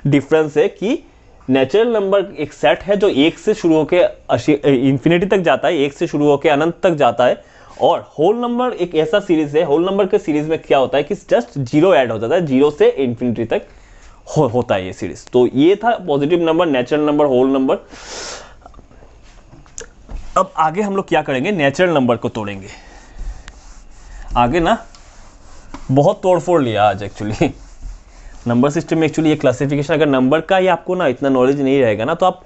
डिफरेंस है कि नेचुरल नंबर एक सेट है जो 1 से शुरू होकर इन्फिनिटी तक जाता है, 1 से शुरू होकर अनंत तक जाता है। और होल नंबर एक ऐसा सीरीज है, होल नंबर के सीरीज में क्या होता है कि जस्ट जीरो ऐड हो जाता है, 0 से इन्फिनिटी तक होता है ये सीरीज। तो ये था positive number, natural number, whole number. अब आगे हम लोग क्या करेंगे? नेचुरल नंबर को तोड़ेंगे। आगे ना बहुत तोड़फोड़ लिया आज एक्चुअली नंबर सिस्टम में। एक्चुअली ये क्लासिफिकेशन, अगर नंबर का ही आपको ना इतना नॉलेज नहीं रहेगा ना, तो आप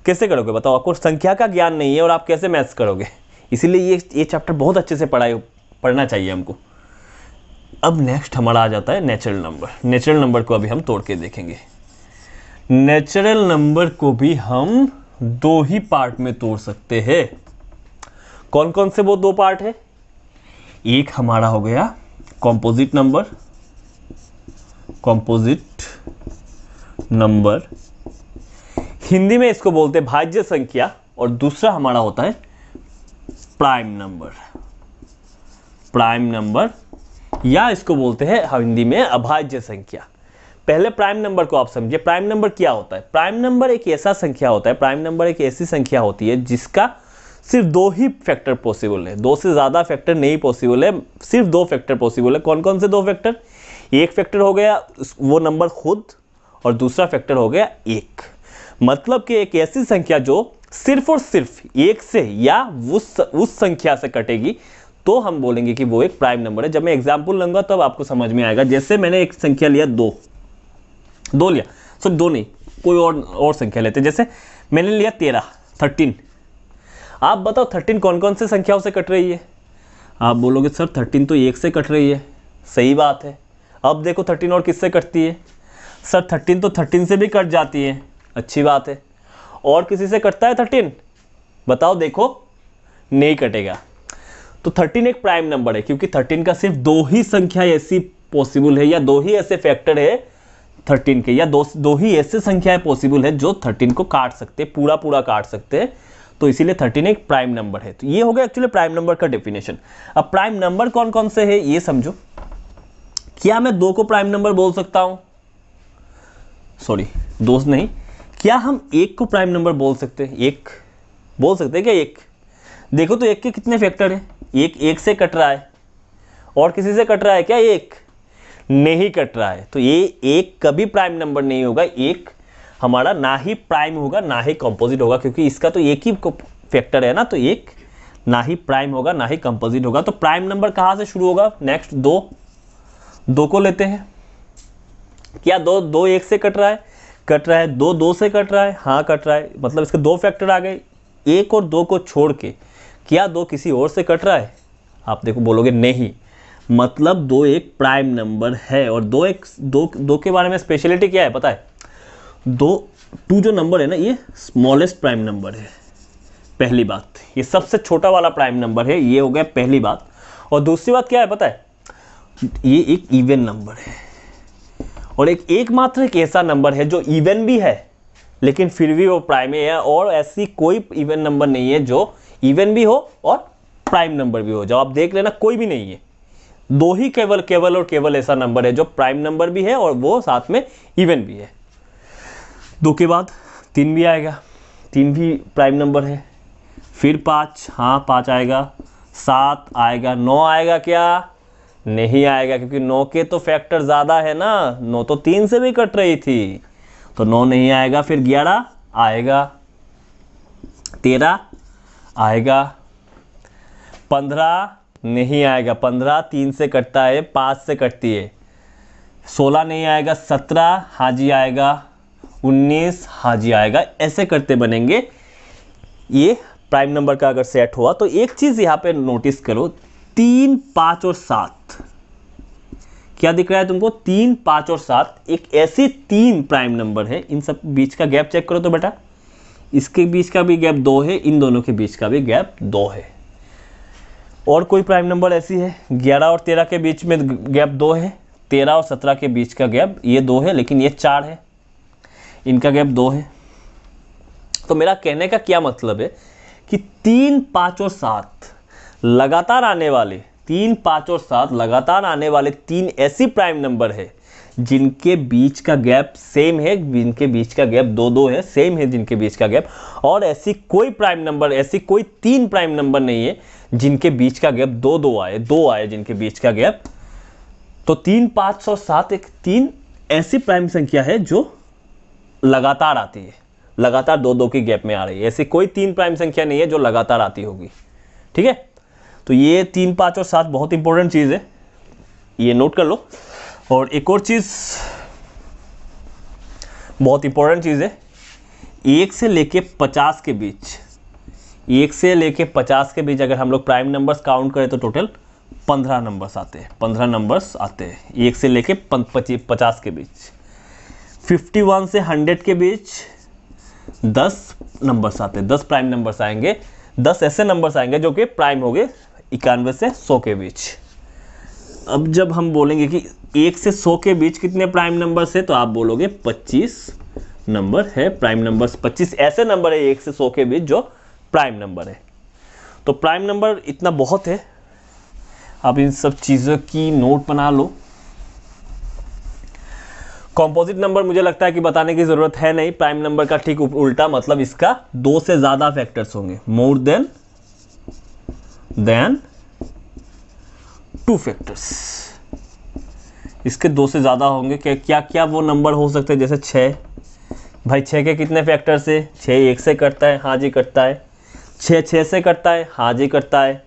कैसे करोगे बताओ? आपको संख्या का ज्ञान नहीं है और आप कैसे मैथ्स करोगे? इसीलिए ये चैप्टर बहुत अच्छे से पढ़ना चाहिए हमको। अब नेक्स्ट हमारा आ जाता है नेचुरल नंबर। नेचुरल नंबर को अभी हम तोड़ के देखेंगे। नेचुरल नंबर को भी हम 2 ही पार्ट में तोड़ सकते हैं। कौन कौन से वो 2 पार्ट है? एक हमारा हो गया कॉम्पोजिट नंबर, हिंदी में इसको बोलते हैं भाज्य संख्या, और दूसरा हमारा होता है प्राइम नंबर, या इसको बोलते हैं हिंदी में अभाज्य संख्या। पहले प्राइम नंबर को आप समझिए। प्राइम नंबर क्या होता है? प्राइम नंबर एक ऐसा संख्या होता है, प्राइम नंबर एक ऐसी संख्या होती है जिसका सिर्फ 2 ही फैक्टर पॉसिबल है, 2 से ज्यादा फैक्टर नहीं पॉसिबल है, सिर्फ 2 फैक्टर पॉसिबल है। कौन कौन से 2 फैक्टर? एक फैक्टर हो गया वो नंबर खुद, और दूसरा फैक्टर हो गया 1। मतलब कि एक ऐसी संख्या जो सिर्फ और सिर्फ 1 से या उस संख्या से कटेगी, तो हम बोलेंगे कि वो एक प्राइम नंबर है। जब मैं एग्जाम्पल लूंगा तब आपको समझ में आएगा। जैसे मैंने एक संख्या लिया 2 लिया, सिर्फ 2 नहीं, कोई और संख्या लेते। जैसे मैंने लिया 13। आप बताओ 13 कौन कौन से संख्याओं से कट रही है? आप बोलोगे सर 13 तो 1 से कट रही है। सही बात है। अब देखो 13 और किससे कटती है? सर 13 तो 13 से भी कट जाती है। अच्छी बात है। और किसी से कटता है 13? बताओ देखो, नहीं कटेगा। तो 13 एक प्राइम नंबर है, क्योंकि 13 का सिर्फ 2 ही संख्या ऐसी पॉसिबल है, या 2 ही ऐसे फैक्टर है 13 के, या दो ही ऐसे संख्याएं पॉसिबल है जो 13 को काट सकते, पूरा काट सकते हैं, तो इसीलिए 13 एक प्राइम नंबर है। तो ये हो गया एक्चुअली प्राइम नंबर का डेफिनेशन। अब प्राइम नंबर कौन कौन से है ये समझो। क्या मैं 2 को प्राइम नंबर बोल सकता हूं? सॉरी, 2 नहीं, क्या हम 1 को प्राइम नंबर बोल सकते हैं? 1 बोल सकते हैं क्या? 1 देखो तो 1 के कितने फैक्टर हैं? 1 से कट रहा है, और किसी से कट रहा है क्या? 1 नहीं कट रहा है, तो ये 1 कभी प्राइम नंबर नहीं होगा। 1 हमारा ना ही प्राइम होगा ना ही कंपोजिट होगा, क्योंकि इसका तो एक ही फैक्टर है ना, तो 1 ना ही प्राइम होगा ना ही कंपोजिट होगा। तो प्राइम नंबर कहाँ से शुरू होगा? नेक्स्ट 2 को लेते हैं। क्या 2 1 से कट रहा है? कट रहा है। 2 से कट रहा है? हाँ कट रहा है, मतलब इसके 2 फैक्टर आ गए। 1 और 2 को छोड़ के क्या 2 किसी और से कट रहा है? आप देखो बोलोगे नहीं, मतलब 2 एक प्राइम नंबर है। और 2 के बारे में स्पेशलिटी क्या है पता है? 2 जो नंबर है ना, ये स्मॉलेस्ट प्राइम नंबर है, पहली बात। ये सबसे छोटा वाला प्राइम नंबर है, ये हो गया पहली बात। और दूसरी बात क्या है पता है? ये एक इवन नंबर है, और एकमात्र एक ऐसा नंबर है जो इवन भी है लेकिन फिर भी वो प्राइम है। और ऐसी कोई इवन नंबर नहीं है जो इवन भी हो और प्राइम नंबर भी हो। जब आप देख लेना, कोई भी नहीं है। 2 ही केवल ऐसा नंबर है जो प्राइम नंबर भी है और वो साथ में इवन भी है। 2 के बाद 3 भी आएगा, 3 भी प्राइम नंबर है। फिर 5, हाँ 5 आएगा। 7 आएगा। 9 आएगा क्या? नहीं आएगा, क्योंकि 9 के तो फैक्टर ज़्यादा है ना, 9 तो 3 से भी कट रही थी, तो 9 नहीं आएगा। फिर 11 आएगा, 13 आएगा, 15 नहीं आएगा, 15 3 से कटता है, 5 से कटती है। 16 नहीं आएगा, 17 हाँ जी आएगा, 19 हाँ जी आएगा। ऐसे करते बनेंगे ये प्राइम नंबर का अगर सेट हुआ। तो एक चीज़ यहाँ पे नोटिस करो, 3, 5 और 7 क्या दिख रहा है तुमको? 3, 5 और 7 एक ऐसी 3 प्राइम नंबर है। इन सब बीच का गैप चेक करो तो बेटा, इसके बीच का भी गैप 2 है, इन दोनों के बीच का भी गैप 2 है। और कोई प्राइम नंबर ऐसी है? 11 और 13 के बीच में गैप 2 है, 13 और 17 के बीच का गैप ये 2 है, लेकिन ये 4 है, इनका गैप 2 है। तो मेरा कहने का क्या मतलब है कि 3, 5 और 7 लगातार आने वाले 3, 5 और 7 लगातार आने वाले 3 ऐसी प्राइम नंबर है जिनके बीच का गैप सेम है, जिनके बीच का गैप 2-2 है, सेम है जिनके बीच का गैप। और ऐसी कोई प्राइम नंबर, ऐसी कोई 3 प्राइम नंबर नहीं है जिनके बीच का गैप 2-2 आए, 2 आए जिनके बीच का गैप। तो 3, 5 और 7 एक 3 ऐसी प्राइम संख्या है जो लगातार आती है, लगातार 2-2 की गैप में आ रही है। ऐसी कोई 3 प्राइम संख्या नहीं है जो लगातार आती होगी। ठीक है, तो ये 3, 5 और 7 बहुत इंपॉर्टेंट चीज़ है, ये नोट कर लो। और एक और चीज़ बहुत इंपॉर्टेंट चीज़ है, 1 से लेके 50 के बीच, 1 से लेके 50 के बीच अगर हम लोग प्राइम नंबर्स काउंट करें तो टोटल 15 नंबर्स आते हैं, 15 नंबर्स आते हैं 1 से लेके 50 के बीच। 51 से 100 के बीच 10 नंबर्स आते हैं, 10 प्राइम नंबर्स आएंगे, 10 ऐसे नंबर्स आएंगे जो कि प्राइम हो गए 91 से 100 के बीच। अब जब हम बोलेंगे कि 1 से 100 के बीच कितने प्राइम नंबर्स है, तो आप बोलोगे 25 नंबर है प्राइम नंबर्स। 25 ऐसे नंबर है 1 से 100 के बीच जो प्राइम नंबर है। तो प्राइम नंबर इतना बहुत है, आप इन सब चीज़ों की नोट बना लो। कॉम्पोजिट नंबर मुझे लगता है कि बताने की ज़रूरत है नहीं, प्राइम नंबर का ठीक उल्टा, मतलब इसका 2 से ज़्यादा फैक्टर्स होंगे, मोर देन 2 फैक्टर्स, इसके 2 से ज़्यादा होंगे। क्या क्या वो नंबर हो सकते हैं? जैसे 6, भाई 6 के कितने फैक्टर्स है? 6 1 से कटता है, हाँ जी कटता है। 6 6 से कटता है, हाँ जी कटता है।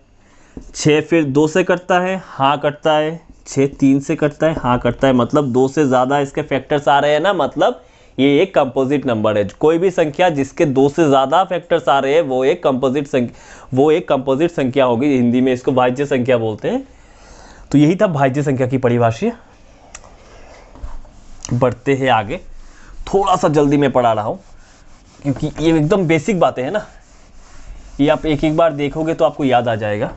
6 फिर 2 से कटता है, हाँ कटता है। 6 3 से कटता है, हाँ कटता है। मतलब 2 से ज़्यादा इसके फैक्टर्स आ रहे हैं ना, मतलब ये एक कंपोजिट नंबर है। कोई भी संख्या जिसके 2 से ज़्यादा फैक्टर्स आ रहे हैं वो एक कंपोजिट संख्या होगी। हिंदी में इसको भाज्य संख्या बोलते हैं। तो यही था भाज्य संख्या की परिभाषा। बढ़ते हैं आगे, थोड़ा सा जल्दी में पढ़ा रहा हूँ क्योंकि ये एकदम बेसिक बातें हैं ना, ये आप एक एक बार देखोगे तो आपको याद आ जाएगा।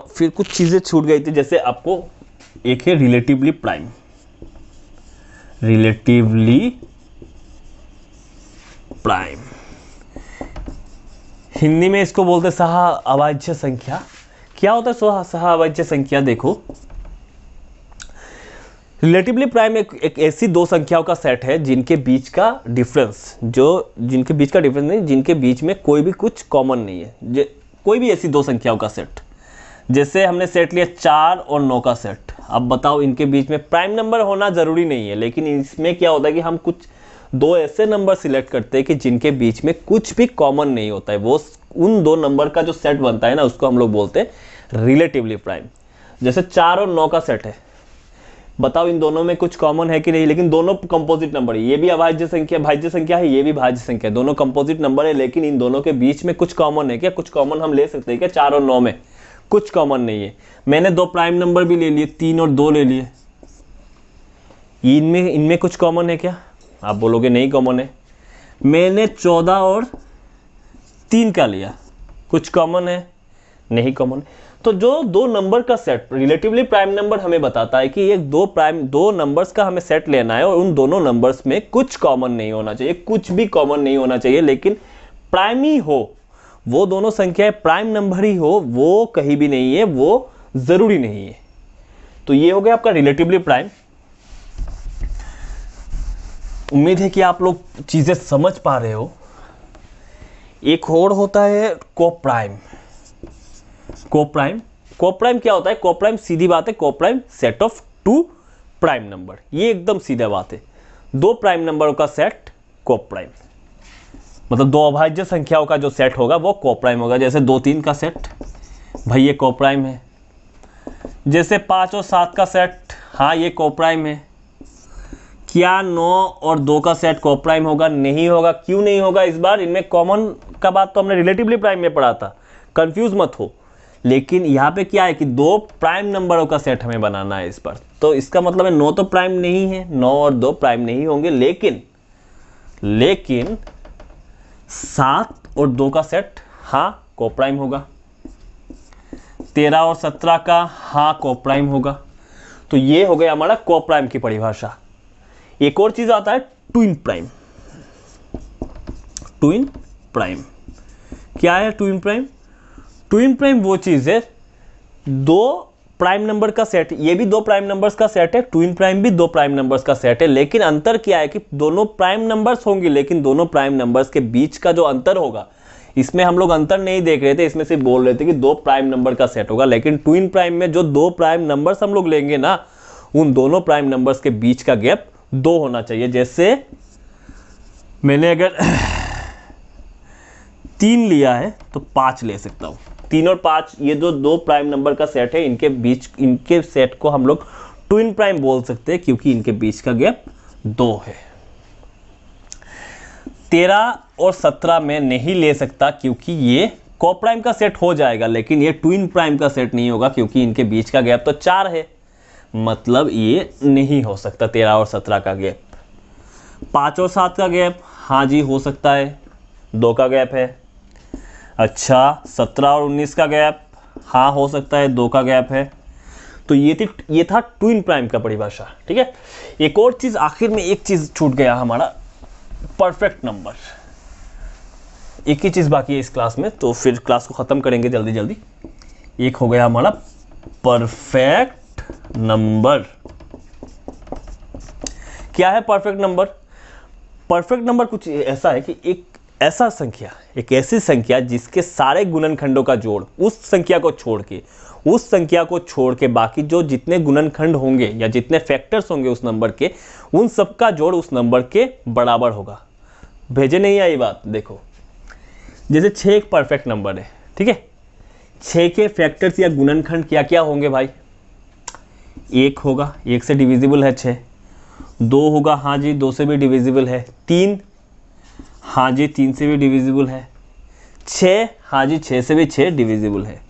फिर कुछ चीज़ें छूट गई थी, जैसे आपको एक है relatively prime. Relatively prime. Hindi में इसको बोलते सह अभाज्य संख्या। क्या होता है सह अभाज्य संख्या? देखो, रिलेटिवली प्राइम एक ऐसी दो संख्याओं का सेट है जिनके बीच का डिफरेंस जिनके बीच का डिफरेंस नहीं, जिनके बीच में कोई भी कुछ कॉमन नहीं है। कोई भी ऐसी दो संख्याओं का सेट, जैसे हमने सेट लिया 4 और 9 का सेट। अब बताओ, इनके बीच में प्राइम नंबर होना जरूरी नहीं है, लेकिन इसमें क्या होता है कि हम कुछ दो ऐसे नंबर सिलेक्ट करते हैं कि जिनके बीच में कुछ भी कॉमन नहीं होता है। वो उन दो नंबर का जो सेट बनता है ना, उसको हम लोग बोलते हैं रिलेटिवली प्राइम। जैसे 4 और 9 का सेट है, बताओ इन दोनों में कुछ कॉमन है कि नहीं? लेकिन दोनों कंपोजिट नंबर है, ये भी अभाज्य संख्या भाज्य संख्या है, ये भी भाज्य संख्या है, दोनों कंपोजिट नंबर है, लेकिन इन दोनों के बीच में कुछ कॉमन है क्या? कुछ कॉमन हम ले सकते हैं क्या? 4 और 9 में कुछ कॉमन नहीं है। मैंने दो प्राइम नंबर भी ले लिए, 3 और 2 ले लिए, इनमें कुछ कॉमन है क्या? आप बोलोगे नहीं कॉमन है। मैंने 14 और 3 का लिया, कुछ कॉमन है? नहीं कॉमन। तो जो दो नंबर का सेट, रिलेटिवली प्राइम नंबर हमें बताता है कि एक दो नंबर्स का हमें सेट लेना है और उन दोनों नंबर्स में कुछ कॉमन नहीं होना चाहिए, कुछ भी कॉमन नहीं होना चाहिए, लेकिन प्राइम ही हो, वो दोनों संख्याएं प्राइम नंबर ही हो, वो कहीं भी नहीं है, वो जरूरी नहीं है। तो ये हो गया आपका रिलेटिवली प्राइम। उम्मीद है कि आप लोग चीजें समझ पा रहे हो। एक और होता है कोप्राइम। कोप्राइम क्या होता है? कोप्राइम सीधी बात है, coprime set of two prime number. ये एकदम सीधा बात है, दो प्राइम नंबरों का सेट कोप्राइम, मतलब दो अभाज्य संख्याओं का जो सेट होगा वो कोप्राइम होगा। जैसे 2, 3 का सेट, भाई ये कोप्राइम है। जैसे 5 और 7 का सेट, हाँ ये कोप्राइम है। क्या 9 और 2 का सेट कोप्राइम होगा? नहीं होगा। क्यों नहीं होगा? इस बार इनमें कॉमन का बात तो हमने रिलेटिवली प्राइम में पढ़ा था, कंफ्यूज मत हो। लेकिन यहाँ पे क्या है कि दो प्राइम नंबरों का सेट हमें बनाना है इस पर, तो इसका मतलब है 9 तो प्राइम नहीं है, 9 और 2 प्राइम नहीं होंगे, लेकिन 7 और 2 का सेट हाँ कोप्राइम होगा। 13 और 17 का हाँ कोप्राइम होगा। तो ये हो गया हमारा कोप्राइम की परिभाषा। एक और चीज आता है ट्विन प्राइम। ट्विन प्राइम क्या है? ट्विन प्राइम वो चीज है, दो प्राइम नंबर का सेट, ये भी दो प्राइम नंबर्स का सेट है, ट्विन प्राइम भी दो प्राइम नंबर्स का सेट है, लेकिन अंतर क्या है कि दोनों प्राइम नंबर्स होंगे, लेकिन दोनों प्राइम नंबर्स के बीच का जो अंतर होगा, इसमें हम लोग अंतर नहीं देख रहे थे, इसमें सिर्फ बोल रहे थे कि दो प्राइम नंबर का सेट होगा। लेकिन ट्विन प्राइम में जो दो प्राइम नंबर्स हम लोग लेंगे ना, उन दोनों प्राइम नंबर्स के बीच का गैप 2 होना चाहिए। जैसे मैंने अगर 3 लिया है तो 5 ले सकता हूं। 3 और 5 ये जो दो प्राइम नंबर का सेट है, इनके सेट को हम लोग ट्विन प्राइम बोल सकते हैं, क्योंकि इनके बीच का गैप 2 है। 13 और 17 में नहीं ले सकता क्योंकि ये कोप्राइम का सेट हो जाएगा, लेकिन ये ट्विन प्राइम का सेट नहीं होगा क्योंकि इनके बीच का गैप तो 4 है, मतलब ये नहीं हो सकता 13 और 17 का गैप। 5 और 7 का गैप हाँ जी हो सकता है, 2 का गैप है। अच्छा 17 और 19 का गैप हाँ हो सकता है, 2 का गैप है। तो ये था ट्विन प्राइम का परिभाषा। ठीक है, एक और चीज आखिर में, एक चीज छूट गया हमारा, परफेक्ट नंबर। एक ही चीज बाकी है इस क्लास में, तो फिर क्लास को खत्म करेंगे जल्दी जल्दी। एक हो गया हमारा परफेक्ट नंबर। क्या है परफेक्ट नंबर? परफेक्ट नंबर कुछ ऐसा है कि एक ऐसी संख्या जिसके सारे गुणनखंडों का जोड़ उस संख्या को छोड़ के बाकी जो जितने गुणनखंड होंगे या जितने फैक्टर्स होंगे उस नंबर के, उन सबका जोड़ उस नंबर के बराबर होगा। भेजे नहीं आई बात? देखो जैसे 6 एक परफेक्ट नंबर है, ठीक है, 6 के फैक्टर्स या गुणनखंड क्या क्या होंगे भाई? 1 होगा, 1 से डिविजिबल है 6। 2 होगा, हाँ जी 2 से भी डिविजिबल है। 3, हाँ जी 3 से भी डिविजिबल है। 6, हाँ जी 6 से भी 6 डिविजिबल है।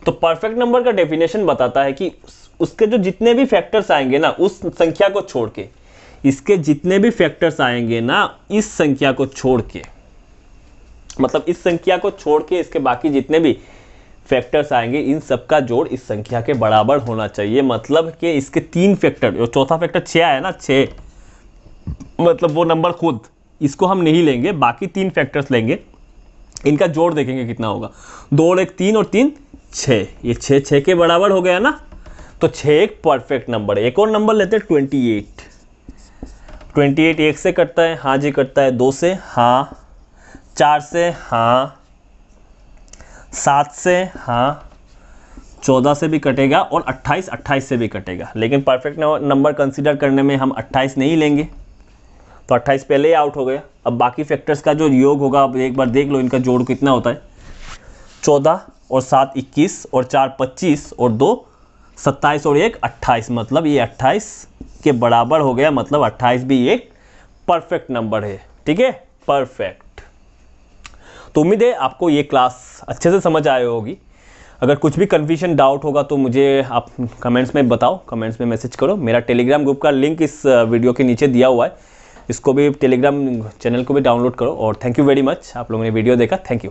तो परफेक्ट नंबर का डेफिनेशन बताता है कि उसके जो जितने भी फैक्टर्स आएंगे ना उस संख्या को छोड़ के, इसके जितने भी फैक्टर्स आएंगे ना इस संख्या को छोड़ के, मतलब इस संख्या को छोड़ के इसके बाकी जितने भी फैक्टर्स आएंगे, इन सबका जोड़ इस संख्या के बराबर होना चाहिए। मतलब कि इसके 3 फैक्टर, जो चौथा फैक्टर 6 आया ना, 6 मतलब वो नंबर खुद, इसको हम नहीं लेंगे, बाकी 3 फैक्टर्स लेंगे, इनका जोड़ देखेंगे कितना होगा। 2 और 1 3 और 3 6, ये 6 6 के बराबर हो गया ना, तो 6 एक परफेक्ट नंबर है। एक और नंबर लेते हैं 28। 28 1 से कटता है, हाँ जी कटता है। 2 से हाँ, 4 से हाँ, 7 से हाँ, 14 से भी कटेगा और 28 से भी कटेगा। लेकिन परफेक्ट नंबर कंसीडर करने में हम 28 नहीं लेंगे, तो 28 पहले ही आउट हो गया। अब बाकी फैक्टर्स का जो योग होगा, अब एक बार देख लो इनका जोड़ कितना होता है। 14 और 7 21 और 4 25 और 2 27 और 1 28, मतलब ये 28 के बराबर हो गया, मतलब 28 भी एक परफेक्ट नंबर है। ठीक है, परफेक्ट। तो उम्मीद है आपको ये क्लास अच्छे से समझ आई होगी। अगर कुछ भी कन्फ्यूजन डाउट होगा तो मुझे आप कमेंट्स में बताओ, कमेंट्स में मैसेज करो। मेरा टेलीग्राम ग्रुप का लिंक इस वीडियो के नीचे दिया हुआ है, इसको भी टेलीग्राम चैनल को भी डाउनलोड करो। और थैंक यू वेरी मच, आप लोगों ने वीडियो देखा, थैंक यू।